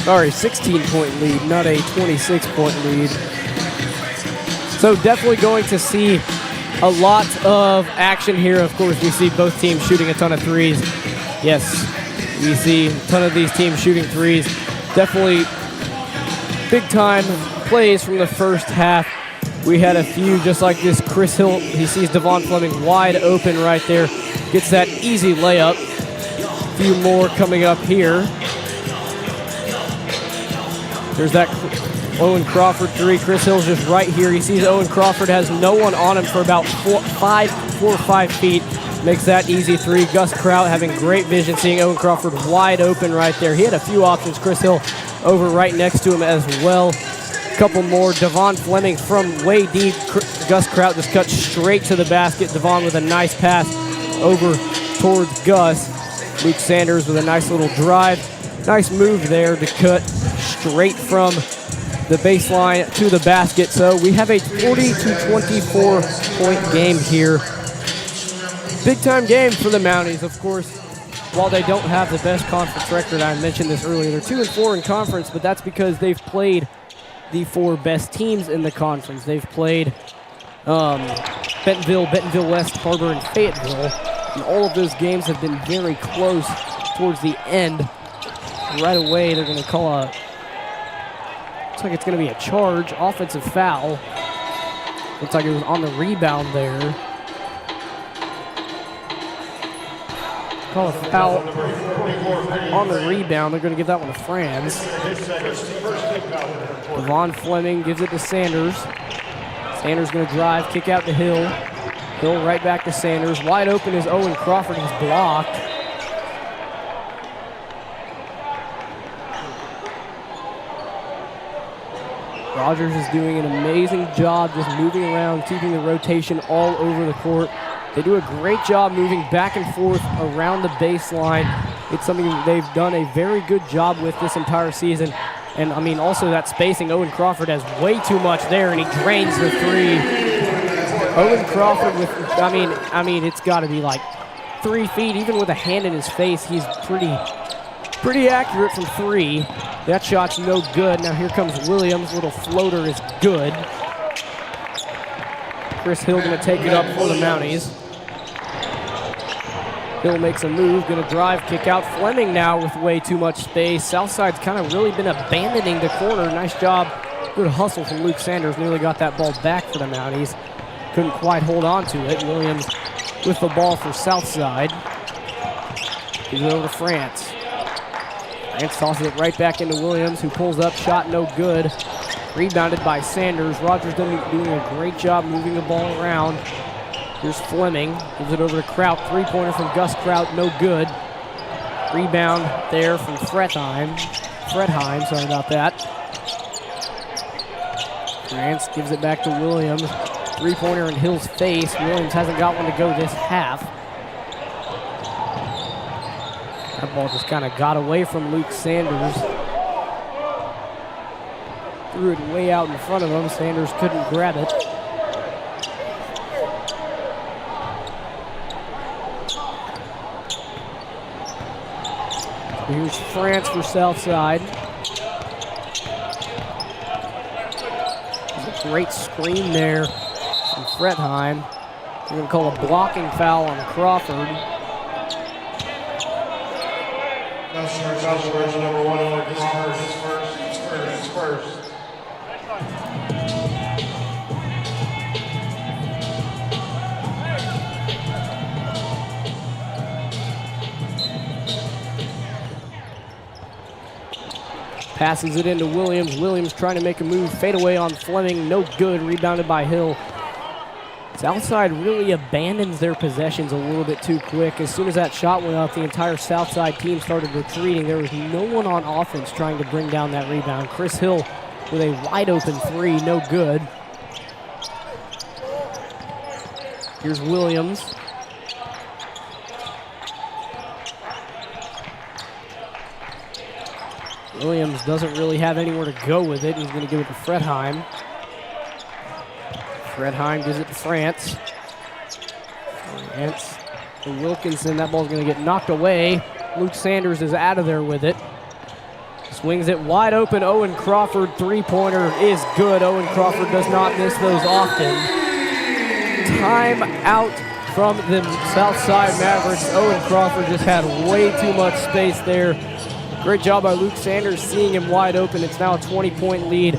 Sorry, 16-point lead, not a 26-point lead. So definitely going to see a lot of action here. Of course, we see both teams shooting a ton of threes. Yes, we see a ton of these teams shooting threes. Definitely big-time plays from the first half. We had a few just like this. Chris Hill, he sees Devon Fleming wide open right there. Gets that easy layup. A few more coming up here. There's that Owen Crawford three. Chris Hill's just right here. He sees Owen Crawford has no one on him for about 4 or 5 feet. Makes that easy three. Gus Kraut having great vision, seeing Owen Crawford wide open right there. He had a few options. Chris Hill over right next to him as well. A couple more. Devon Fleming from way deep. Gus Kraut just cut straight to the basket. Devon with a nice pass over towards Gus. Luke Sanders with a nice little drive. Nice move there to cut straight from the baseline to the basket. So we have a 40 to 24 point game here. Big time game for the Mounties, of course. While they don't have the best conference record, I mentioned this earlier, they're 2-4 in conference, but that's because they've played the 4 best teams in the conference. They've played Bentonville, Bentonville West, Harbor, and Fayetteville, and all of those games have been very close towards the end. Right away, they're going to call a, looks like it's going to be a charge, offensive foul. Looks like it was on the rebound there. Call a foul on the rebound. They're going to give that one to Franz. Devon Fleming gives it to Sanders. Sanders going to drive, kick out to Hill. Hill right back to Sanders. Wide open is Owen Crawford. He's blocked. Rogers is doing an amazing job just moving around, keeping the rotation all over the court. They do a great job moving back and forth around the baseline. It's something that they've done a very good job with this entire season. And I mean, also that spacing, Owen Crawford has way too much there, and he drains the three. Owen Crawford with, I mean, it's got to be like 3 feet, even with a hand in his face. He's pretty accurate from 3. That shot's no good. Now here comes Williams. Little floater is good. Chris Hill going to take it up for the Mounties. Hill makes a move, going to drive, kick out. Fleming now with way too much space. Southside's kind of really been abandoning the corner. Nice job. Good hustle from Luke Sanders. Nearly got that ball back for the Mounties. Couldn't quite hold on to it. Williams with the ball for Southside. Gives it over to France. France tosses it right back into Williams, who pulls up, shot no good. Rebounded by Sanders. Rogers doing a great job moving the ball around. Here's Fleming, gives it over to Kraut. 3-pointer from Gus Kraut, no good. Rebound there from Fretheim, sorry about that. France gives it back to Williams. 3-pointer in Hill's face. Williams hasn't got one to go this half. That ball just kind of got away from Luke Sanders. Threw it way out in front of him. Sanders couldn't grab it. Here's France for Southside. There's a great screen there from Fretheim. We're going to call a blocking foul on Crawford. Number 1 on his first. Passes it into Williams. Williams trying to make a move. Fade away on Fleming. No good. Rebounded by Hill. Southside really abandons their possessions a little bit too quick. As soon as that shot went up, the entire Southside team started retreating. There was no one on offense trying to bring down that rebound. Chris Hill with a wide open three. No good. Here's Williams. Williams doesn't really have anywhere to go with it. He's going to give it to Fredheim. Fredheim gives it to France. France to Wilkinson. That ball's going to get knocked away. Luke Sanders is out of there with it. Swings it wide open. Owen Crawford three-pointer is good. Owen Crawford does not miss those often. Time out from the Southside Mavericks. Owen Crawford just had way too much space there. Great job by Luke Sanders seeing him wide open. It's now a 20-point lead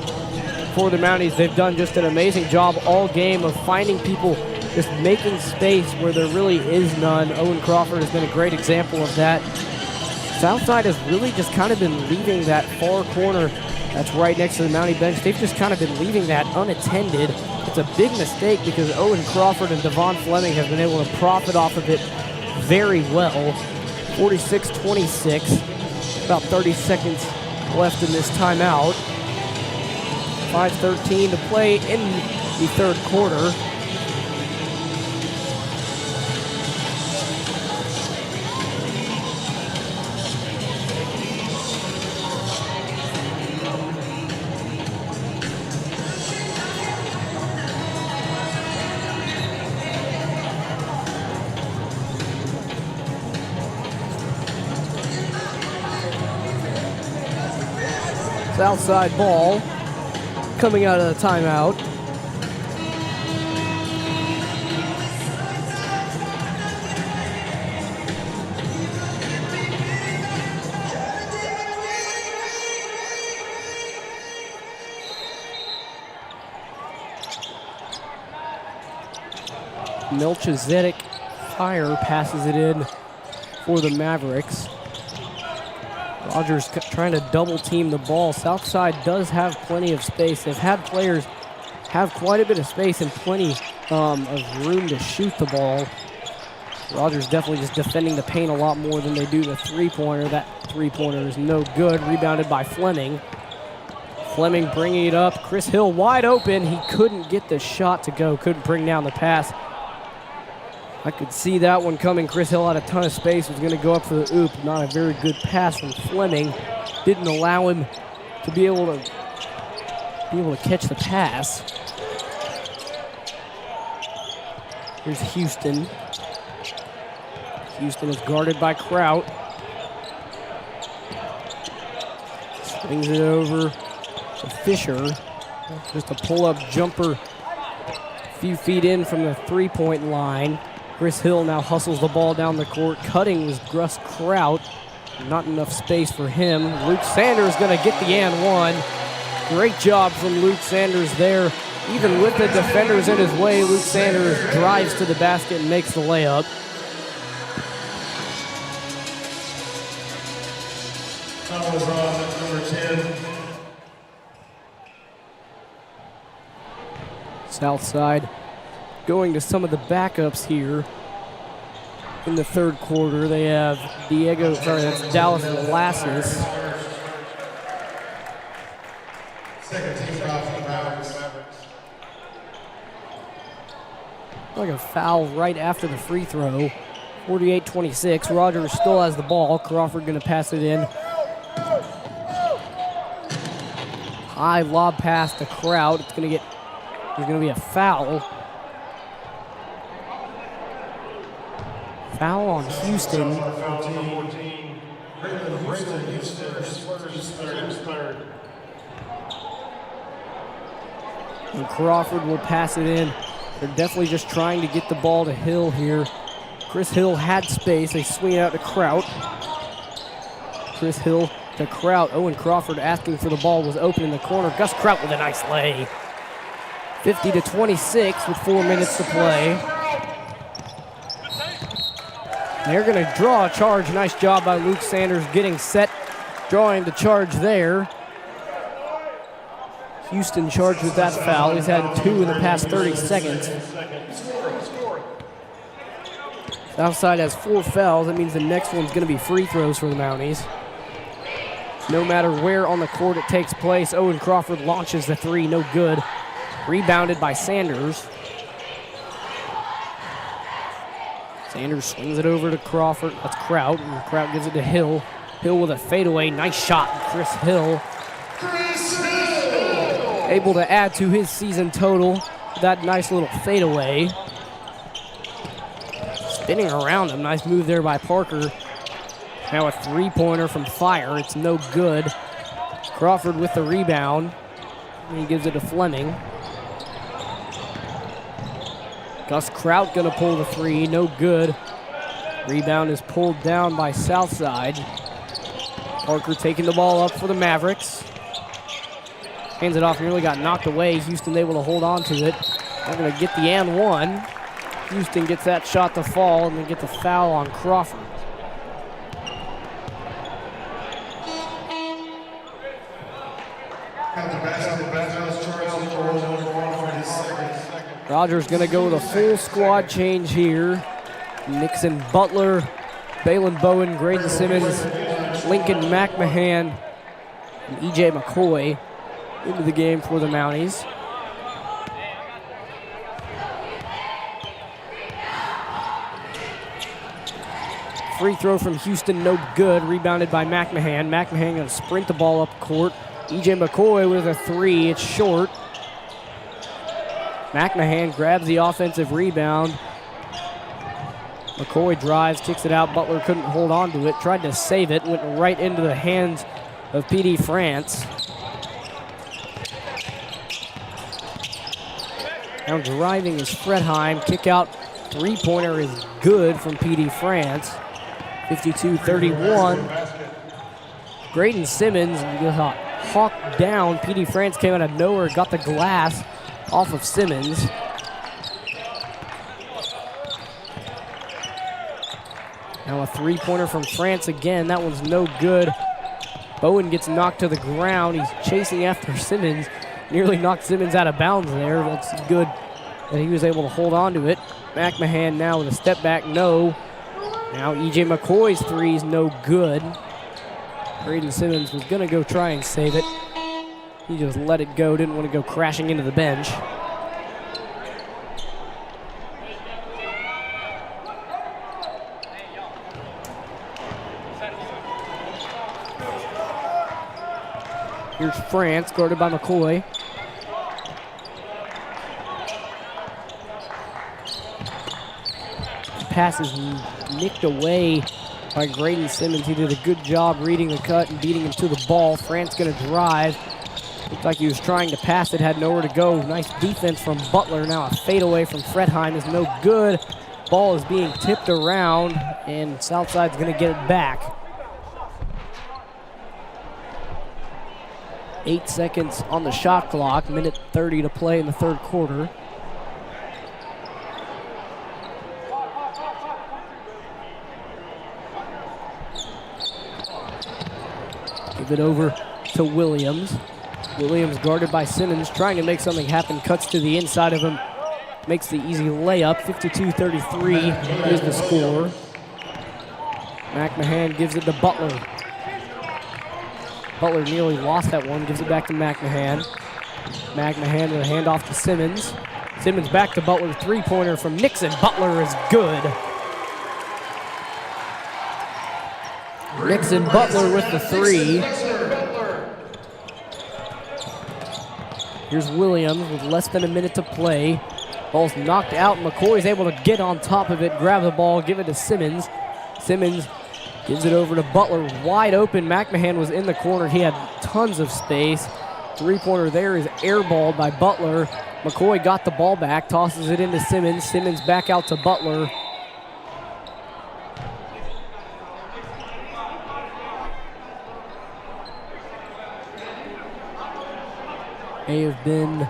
for the Mounties. They've done just an amazing job all game of finding people, just making space where there really is none. Owen Crawford has been a great example of that. Southside has really just kind of been leaving that far corner that's right next to the Mountie bench. They've just kind of been leaving that unattended. It's a big mistake because Owen Crawford and Devon Fleming have been able to profit off of it very well. 46-26. About 30 seconds left in this timeout. 5:13 to play in the third quarter. Southside ball coming out of the timeout. Melchizedek Fire passes it in for the Mavericks. Rogers trying to double team the ball. Southside does have plenty of space. They've had players have quite a bit of space and plenty of room to shoot the ball. Rogers definitely just defending the paint a lot more than they do the three-pointer. That three-pointer is no good. Rebounded by Fleming. Fleming bringing it up. Chris Hill wide open. He couldn't get the shot to go. Couldn't bring down the pass. I could see that one coming. Chris Hill had a ton of space, was going to go up for the oop. Not a very good pass from Fleming. Didn't allow him to be able to catch the pass. Here's Houston. Houston is guarded by Kraut. Swings it over to Fisher. Just a pull-up jumper a few feet in from the three-point line. Chris Hill now hustles the ball down the court. Cutting was Gus Kraut. Not enough space for him. Luke Sanders going to get the and one. Great job from Luke Sanders there. Even with the defenders in his way, Luke Sanders drives to the basket and makes the layup. Foul is on number 10. Southside going to some of the backups here in the third quarter. They have that's Dallas Lassus. Second team foul for the Mavericks. Like a foul right after the free throw. 48-26. Rogers still has the ball. Crawford going to pass it in. High lob pass to Kraut. There's going to be a foul. Foul on Houston. And Crawford will pass it in They're definitely just trying to get the ball to Hill here. Chris Hill had space. They swing it out to Kraut. Chris Hill to Kraut. Owen Crawford asking for the ball, was open in the corner. Gus Kraut with a nice lay. 50-26 with 4 minutes to play. They're going to draw a charge. Nice job by Luke Sanders getting set, drawing the charge there. Houston charged with that foul. He's had 2 in the past 30 seconds. Southside has 4 fouls. That means the next one's going to be free throws for the Mounties. No matter where on the court it takes place, Owen Crawford launches the 3, no good. Rebounded by Sanders. Sanders swings it over to Crawford. That's Kraut, and Kraut gives it to Hill. Hill with a fadeaway. Nice shot, Chris Hill. Able to add to his season total with that nice little fadeaway. Spinning around him. Nice move there by Parker. Now a 3-pointer from Fire. It's no good. Crawford with the rebound. And he gives it to Fleming. Gus Kraut gonna pull the 3. No good. Rebound is pulled down by Southside. Parker taking the ball up for the Mavericks. Hands it off, nearly got knocked away. Houston able to hold on to it. They're gonna get the and 1. Houston gets that shot to fall, and they get the foul on Crawford. Rogers gonna go with a full squad change here. Nixon Butler, Balin Bowen, Graydon Simmons, Lincoln McMahon, and E.J. McCoy into the game for the Mounties. Free throw from Houston, no good. Rebounded by McMahon. McMahon gonna sprint the ball up court. E.J. McCoy with a 3, it's short. McMahon grabs the offensive rebound. McCoy drives, kicks it out. Butler couldn't hold on to it. Tried to save it. Went right into the hands of P.D. France. Now driving is Fredheim. Kick out. 3-pointer is good from P.D. France. 52-31. Graydon Simmons got hawked down. P.D. France came out of nowhere, got the glass off of Simmons. Now a 3-pointer from France again. That one's no good. Bowen gets knocked to the ground. He's chasing after Simmons. Nearly knocked Simmons out of bounds there. That's good that he was able to hold on to it. McMahon now with a step back, no. Now E.J. McCoy's 3 is no good. Graydon Simmons was gonna go try and save it. He just let it go, didn't want to go crashing into the bench. Here's France, guarded by McCoy. Pass is nicked away by Graydon Simmons. He did a good job reading the cut and beating him to the ball. France gonna drive. Looked like he was trying to pass it, had nowhere to go. Nice defense from Butler. Now a fadeaway from Fredheim is no good. Ball is being tipped around, and Southside's gonna get it back. 8 seconds on the shot clock, minute 30 to play in the third quarter. Give it over to Williams. Williams guarded by Simmons, trying to make something happen, cuts to the inside of him, makes the easy layup. 52-33 is the score. McMahon gives it to Butler. Butler nearly lost that one, gives it back to McMahon. McMahon with a handoff to Simmons. Simmons back to Butler, 3-pointer from Nixon. Butler is good. Nixon Butler with the 3. Here's Williams with less than a minute to play. Ball's knocked out. McCoy's able to get on top of it, grab the ball, give it to Simmons. Simmons gives it over to Butler, wide open. McMahon was in the corner. He had tons of space. 3-pointer there is airballed by Butler. McCoy got the ball back, tosses it into Simmons. Simmons back out to Butler. May have been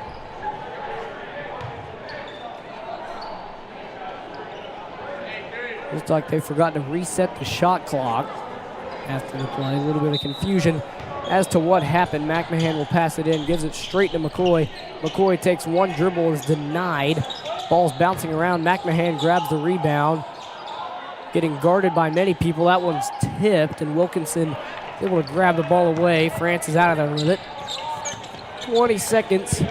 looks like they forgot to reset the shot clock after the play. A little bit of confusion as to what happened. McMahon will pass it in, gives it straight to McCoy. McCoy takes one dribble, is denied. Ball's bouncing around. McMahon grabs the rebound, getting guarded by many people. That one's tipped, and Wilkinson able to grab the ball away. France is out of there with it. 20 seconds.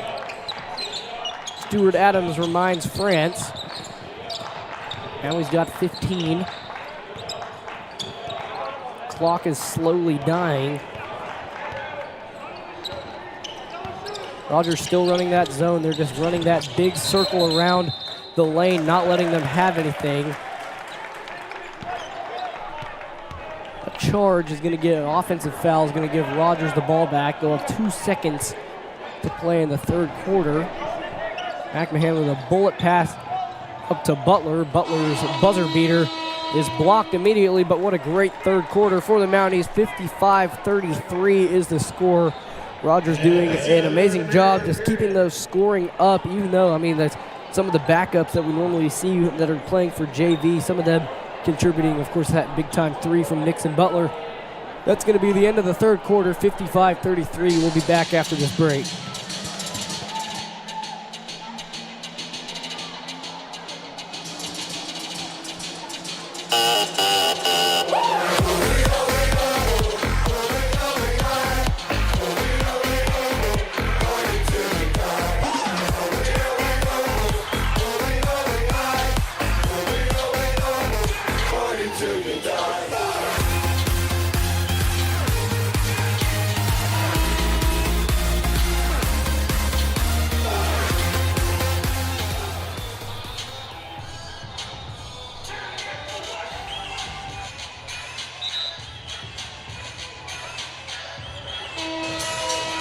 Stuart Adams reminds France. Now he's got 15. Clock is slowly dying. Rogers still running that zone. They're just running that big circle around the lane, not letting them have anything. A charge is going to get an offensive foul, is going to give Rogers the ball back. They'll have 2 seconds to play in the third quarter. McMahon with a bullet pass up to Butler. Butler's buzzer beater is blocked immediately, but what a great third quarter for the Mounties. 55-33 is the score. Rogers doing an amazing job just keeping those scoring up, even though, I mean, that's some of the backups that we normally see that are playing for JV, some of them contributing, of course, that big-time three from Nixon Butler. That's going to be the end of the third quarter, 55-33. We'll be back after this break.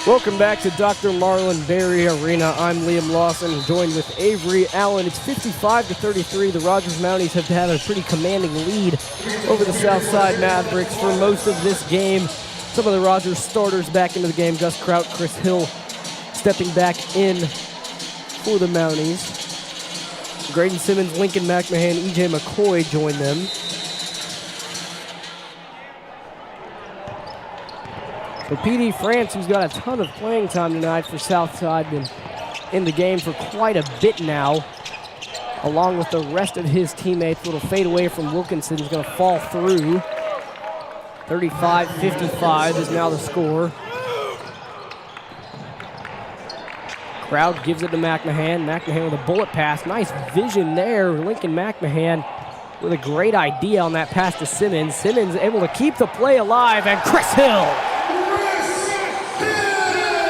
Welcome back to Dr. Marlin Berry Arena. I'm Liam Lawson, joined with Avery Allen. It's 55-33. The Rogers Mounties have had a pretty commanding lead over the Southside Mavericks for most of this game. Some of the Rogers starters back into the game. Gus Kraut, Chris Hill stepping back in for the Mounties. Graydon Simmons, Lincoln McMahon, E.J. McCoy join them. So PD France, who's got a ton of playing time tonight for Southside, been in the game for quite a bit now, along with the rest of his teammates. Little fade away from Wilkinson is going to fall through. 35-55 is now the score. Crowd gives it to McMahon. McMahon with a bullet pass. Nice vision there. Lincoln McMahon with a great idea on that pass to Simmons. Simmons able to keep the play alive, and Chris Hill.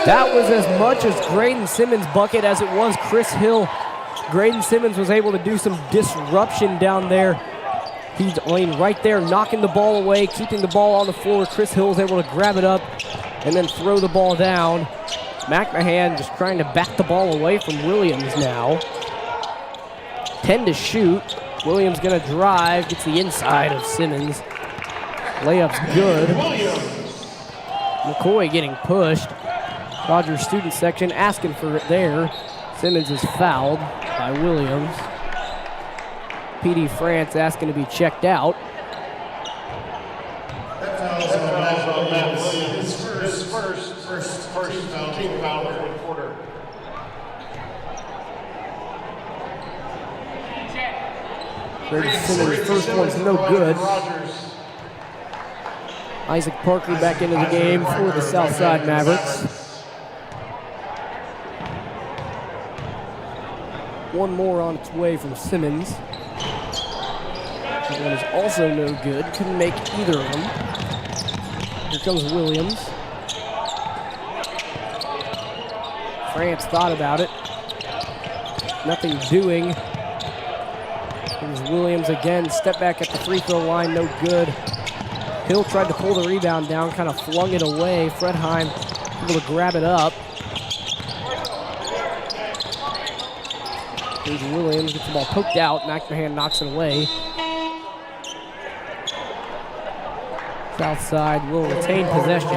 That was as much as Graydon Simmons' bucket as it was Chris Hill. Graydon Simmons was able to do some disruption down there. He's right there knocking the ball away, keeping the ball on the floor. Chris Hill is able to grab it up and then throw the ball down. McMahon just trying to back the ball away from Williams now. 10 to shoot. Williams gonna drive, gets the inside of Simmons. Layup's good. McCoy getting pushed. Rogers student section asking for it there. Simmons is fouled by Williams. PD France asking to be checked out. Graydon Simmons' first one's no good. Isaac Parker back into the game for the Southside Mavericks. One more on its way from Simmons. That one is also no good. Couldn't make either of them. Here comes Williams. France thought about it. Nothing doing. Here's Williams again. Step back at the free throw line. No good. Hill tried to pull the rebound down, kind of flung it away. Fredheim able to grab it up. Here's Williams, gets the ball poked out. McMahon knocks it away. Southside will retain possession.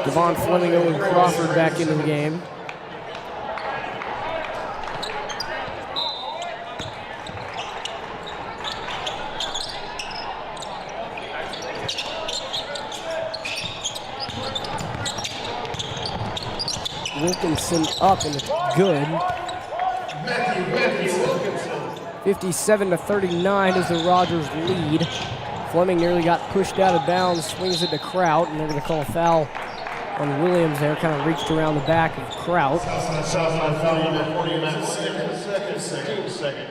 Devon Fleming and Crawford back into the game. Wilkinson up, and it's good. 57-39 is the Rogers lead. Fleming nearly got pushed out of bounds, swings it to Kraut, and they're going to call a foul on Williams there. Kind of reached around the back of Kraut. Southside foul number 40, second.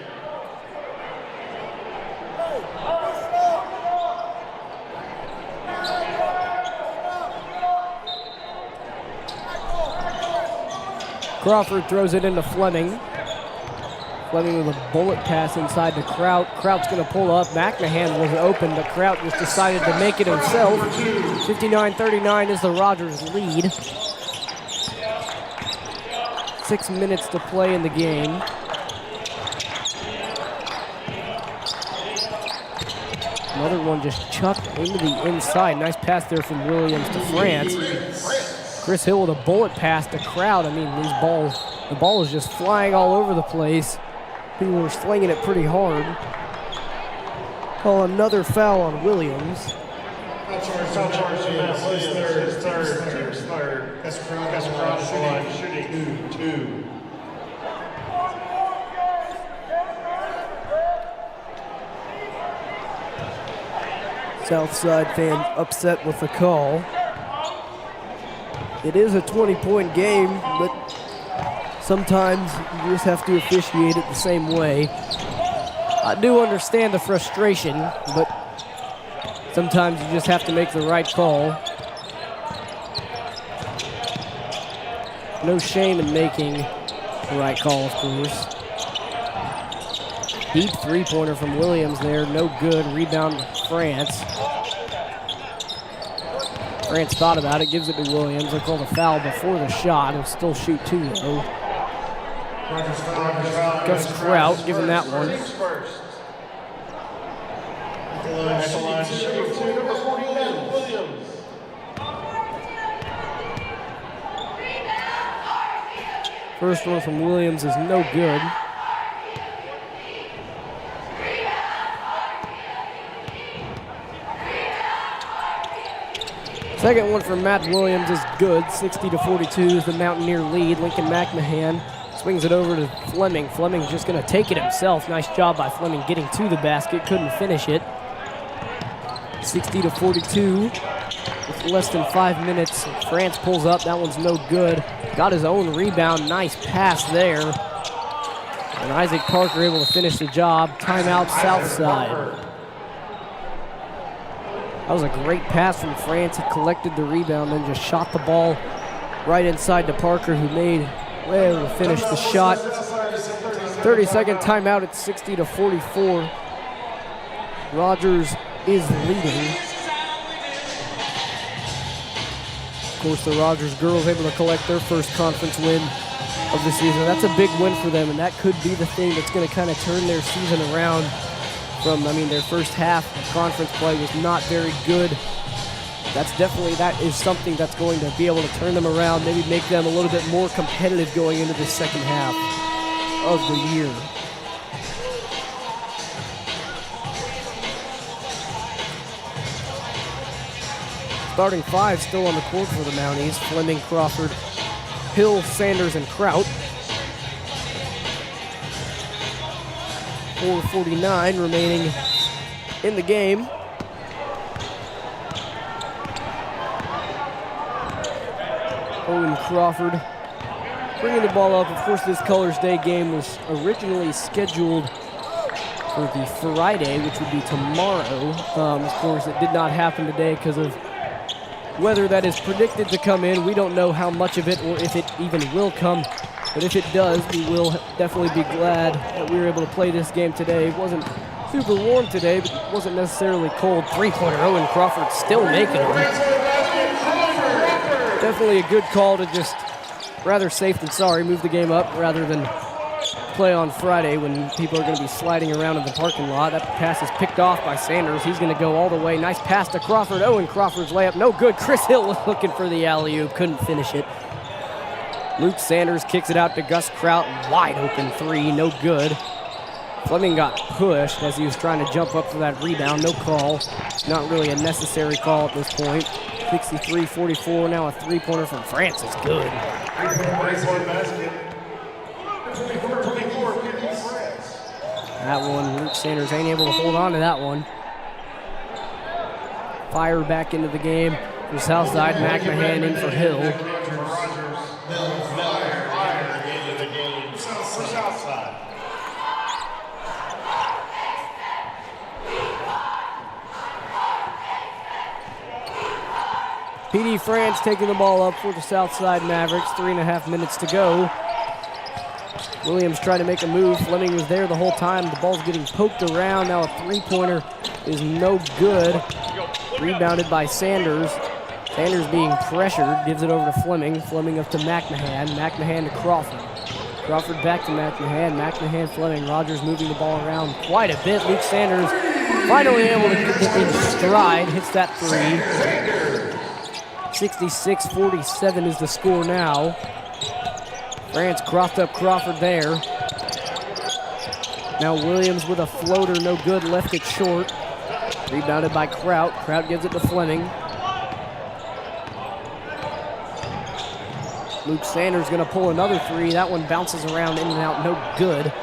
Crawford throws it into Fleming. Fleming with a bullet pass inside to Kraut. Kraut's going to pull up. McMahon was open, but Kraut just decided to make it himself. 59-39 is the Rogers lead. 6 minutes to play in the game. Another one just chucked into the inside. Nice pass there from Williams to France. Chris Hill with a bullet pass to Kraut. I mean, the ball is just flying all over the place. People were slinging it pretty hard. Call another foul on Williams. Third. That's Kraut shooting 2. Southside fan upset with the call. It is a 20-point game, but sometimes you just have to officiate it the same way. I do understand the frustration, but sometimes you just have to make the right call. No shame in making the right call, of course. Deep three-pointer from Williams there, no good. Rebound France. France thought about it, gives it to Williams. They called a foul before the shot. He'll still shoot 2 though. Gus Kraut giving that one. First one from Williams is no good. Second one from Matt Williams is good. 60-42 is the Mountaineer lead. Lincoln McMahon swings it over to Fleming. Fleming's just going to take it himself. Nice job by Fleming getting to the basket. Couldn't finish it. 60-42 with less than 5 minutes. France pulls up. That one's no good. Got his own rebound. Nice pass there. And Isaac Parker able to finish the job. Timeout Southside. That was a great pass from France. He collected the rebound, then just shot the ball right inside to Parker, who was able to finish the shot. 30-second timeout at 60-44. Rogers is leading. Of course, the Rogers girls able to collect their first conference win of the season. That's a big win for them, and that could be the thing that's going to kind of turn their season around. Their first half of conference play was not very good. That is something that's going to be able to turn them around, maybe make them a little bit more competitive going into the second half of the year. Starting 5 still on the court for the Mounties. Fleming, Crawford, Hill, Sanders, and Kraut. 4:49 remaining in the game. Owen Crawford bringing the ball up. Of course, this Colors Day game was originally scheduled for the Friday, which would be tomorrow. Of course, it did not happen today because of weather that is predicted to come in. We don't know how much of it or if it even will come. But if it does, we will definitely be glad that we were able to play this game today. It wasn't super warm today, but it wasn't necessarily cold. Three-pointer, Owen Crawford still making it. Definitely a good call to just rather safe than sorry. Move the game up rather than play on Friday when people are going to be sliding around in the parking lot. That pass is picked off by Sanders. He's going to go all the way. Nice pass to Crawford. Oh, and Crawford's layup, no good. Chris Hill was looking for the alley-oop, couldn't finish it. Luke Sanders kicks it out to Gus Kraut. Wide open three, no good. Fleming got pushed as he was trying to jump up for that rebound. No call. Not really a necessary call at this point. 63-44, now a three-pointer from France is good. That one, Luke Sanders ain't able to hold on to that one. Fire back into the game for Southside. McMahon in for Hill. PD France taking the ball up for the Southside Mavericks. 3.5 minutes to go. Williams trying to make a move. Fleming was there the whole time. The ball's getting poked around. Now a three-pointer is no good. Rebounded by Sanders. Sanders being pressured. Gives it over to Fleming. Fleming up to McMahon. McMahon to Crawford. Crawford back to McMahon. McMahon, Fleming. Rogers moving the ball around quite a bit. Luke Sanders finally able to get it in stride. Hits that three. 66-47 is the score now. France crossed up Crawford there. Now Williams with a floater, no good, left it short. Rebounded by Kraut. Kraut gives it to Fleming. Luke Sanders gonna pull another three. That one bounces around in and out, no good.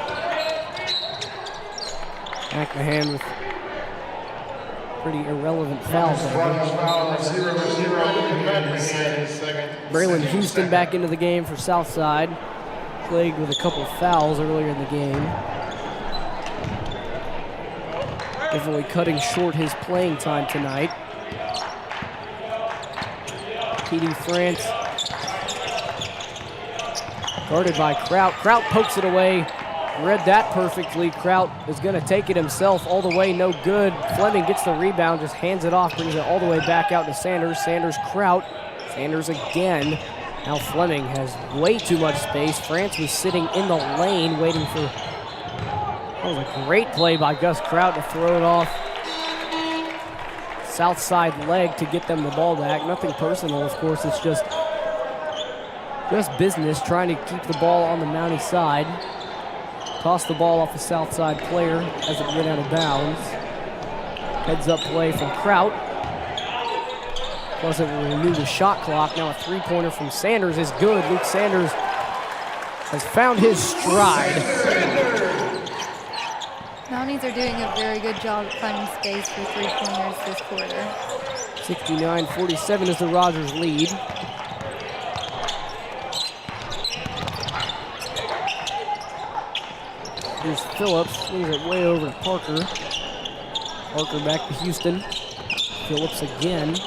McMahon with pretty irrelevant fouls. Braylon Houston back into the game for Southside. Plagued with a couple of fouls earlier in the game. Definitely cutting short his playing time tonight. PD France. Guarded by Kraut. Kraut pokes it away. Read that perfectly. Kraut is going to take it himself all the way, no good. Fleming gets the rebound, just hands it off, brings it all the way back out to Sanders. Sanders, Kraut. Sanders again. Now Fleming has way too much space. France was sitting in the lane waiting for... That was a great play by Gus Kraut to throw it off Southside leg to get them the ball back. Nothing personal, of course. It's just business, trying to keep the ball on the Mountie side. Tossed the ball off the Southside player as it went out of bounds. Heads up play from Kraut. Plus it will renew the shot clock. Now a three-pointer from Sanders is good. Luke Sanders has found his stride. Mounties are doing a very good job at finding space for three-pointers this quarter. 69-47 is the Rogers lead. Here's Phillips, swings it way over to Parker. Parker back to Houston. Phillips again.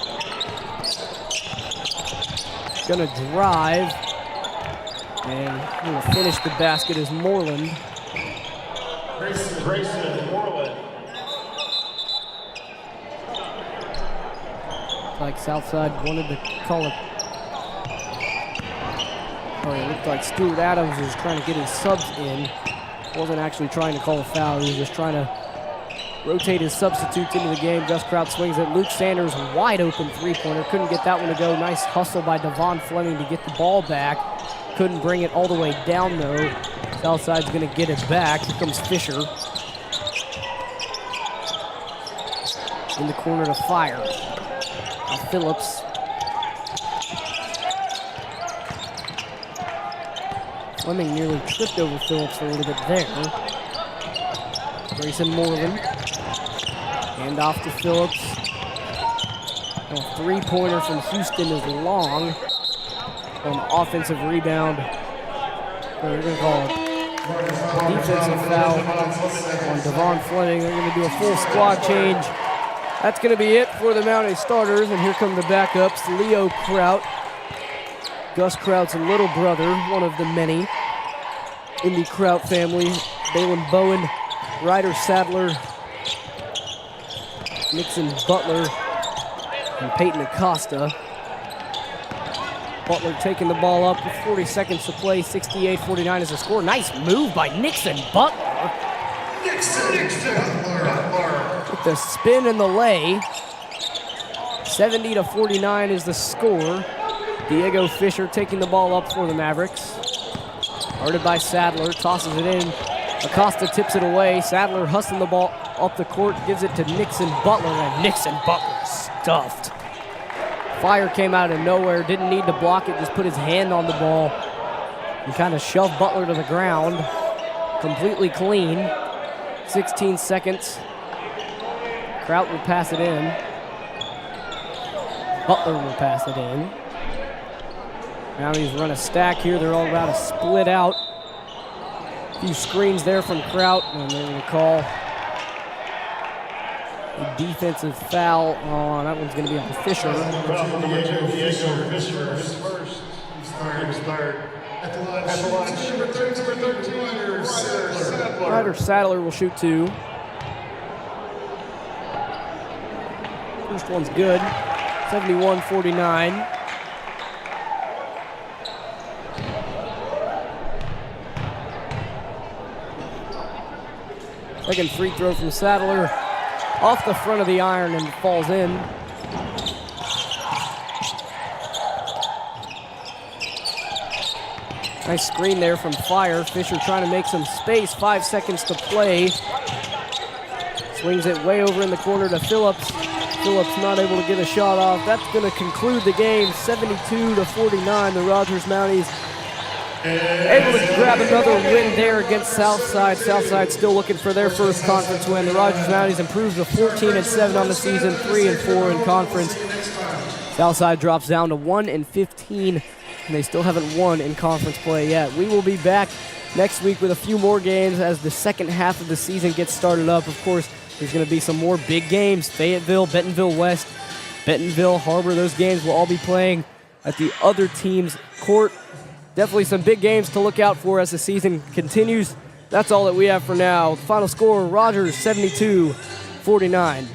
Gonna drive. And gonna finish the basket is Moreland. Grayson Moreland. Like Southside wanted to call it. Oh, it looked like Stuart Adams was trying to get his subs in. Wasn't actually trying to call a foul. He was just trying to rotate his substitutes into the game. Gus Kraut swings it. Luke Sanders, wide open three-pointer. Couldn't get that one to go. Nice hustle by Devon Fleming to get the ball back. Couldn't bring it all the way down, though. Southside's going to get it back. Here comes Fisher. In the corner to fire. Now Phillips. Fleming nearly tripped over Phillips a little bit there. Grayson Moreland. Hand off to Phillips. A three-pointer from Houston is long. On offensive rebound. What are we going to call it? Defensive foul on Devon Fleming. They're going to do a full squad change. That's going to be it for the Mountie starters. And here come the backups. Leo Kraut. Gus Kraut's little brother, one of the many in the Kraut family. Balin Bowen, Ryder Sadler, Nixon Butler, and Peyton Acosta. Butler taking the ball up with 40 seconds to play. 68-49 is the score. Nice move by Nixon Butler. With the spin and the lay. 70-49 is the score. Diego Fisher taking the ball up for the Mavericks. Guarded by Sadler, tosses it in. Acosta tips it away. Sadler hustling the ball up the court, gives it to Nixon Butler, and Nixon Butler stuffed. Fire came out of nowhere, didn't need to block it, just put his hand on the ball and kind of shoved Butler to the ground. Completely clean. 16 seconds. Kraut will pass it in. Butler will pass it in. Mounties run a stack here. They're all about to split out. A few screens there from Kraut, and they're going to call a defensive foul on, that one's going to be on Fisher. Ryder Sadler will shoot two. First one's good. 71-49. Second free throw from Sadler. Off the front of the iron and falls in. Nice screen there from Fire. Fisher trying to make some space. 5 seconds to play. Swings it way over in the corner to Phillips. Phillips not able to get a shot off. That's going to conclude the game. 72-49. The Rogers Mounties able to grab another win there against Southside. Southside still looking for their first conference win. The Rogers Mounties improved to 14-7 on the season, 3-4 in conference. Southside drops down to 1-15, and they still haven't won in conference play yet. We will be back next week with a few more games as the second half of the season gets started up. Of course, there's going to be some more big games. Fayetteville, Bentonville West, Bentonville, Harbor, those games will all be playing at the other team's court. Definitely some big games to look out for as the season continues. That's all that we have for now. The final score, Rogers 72-49.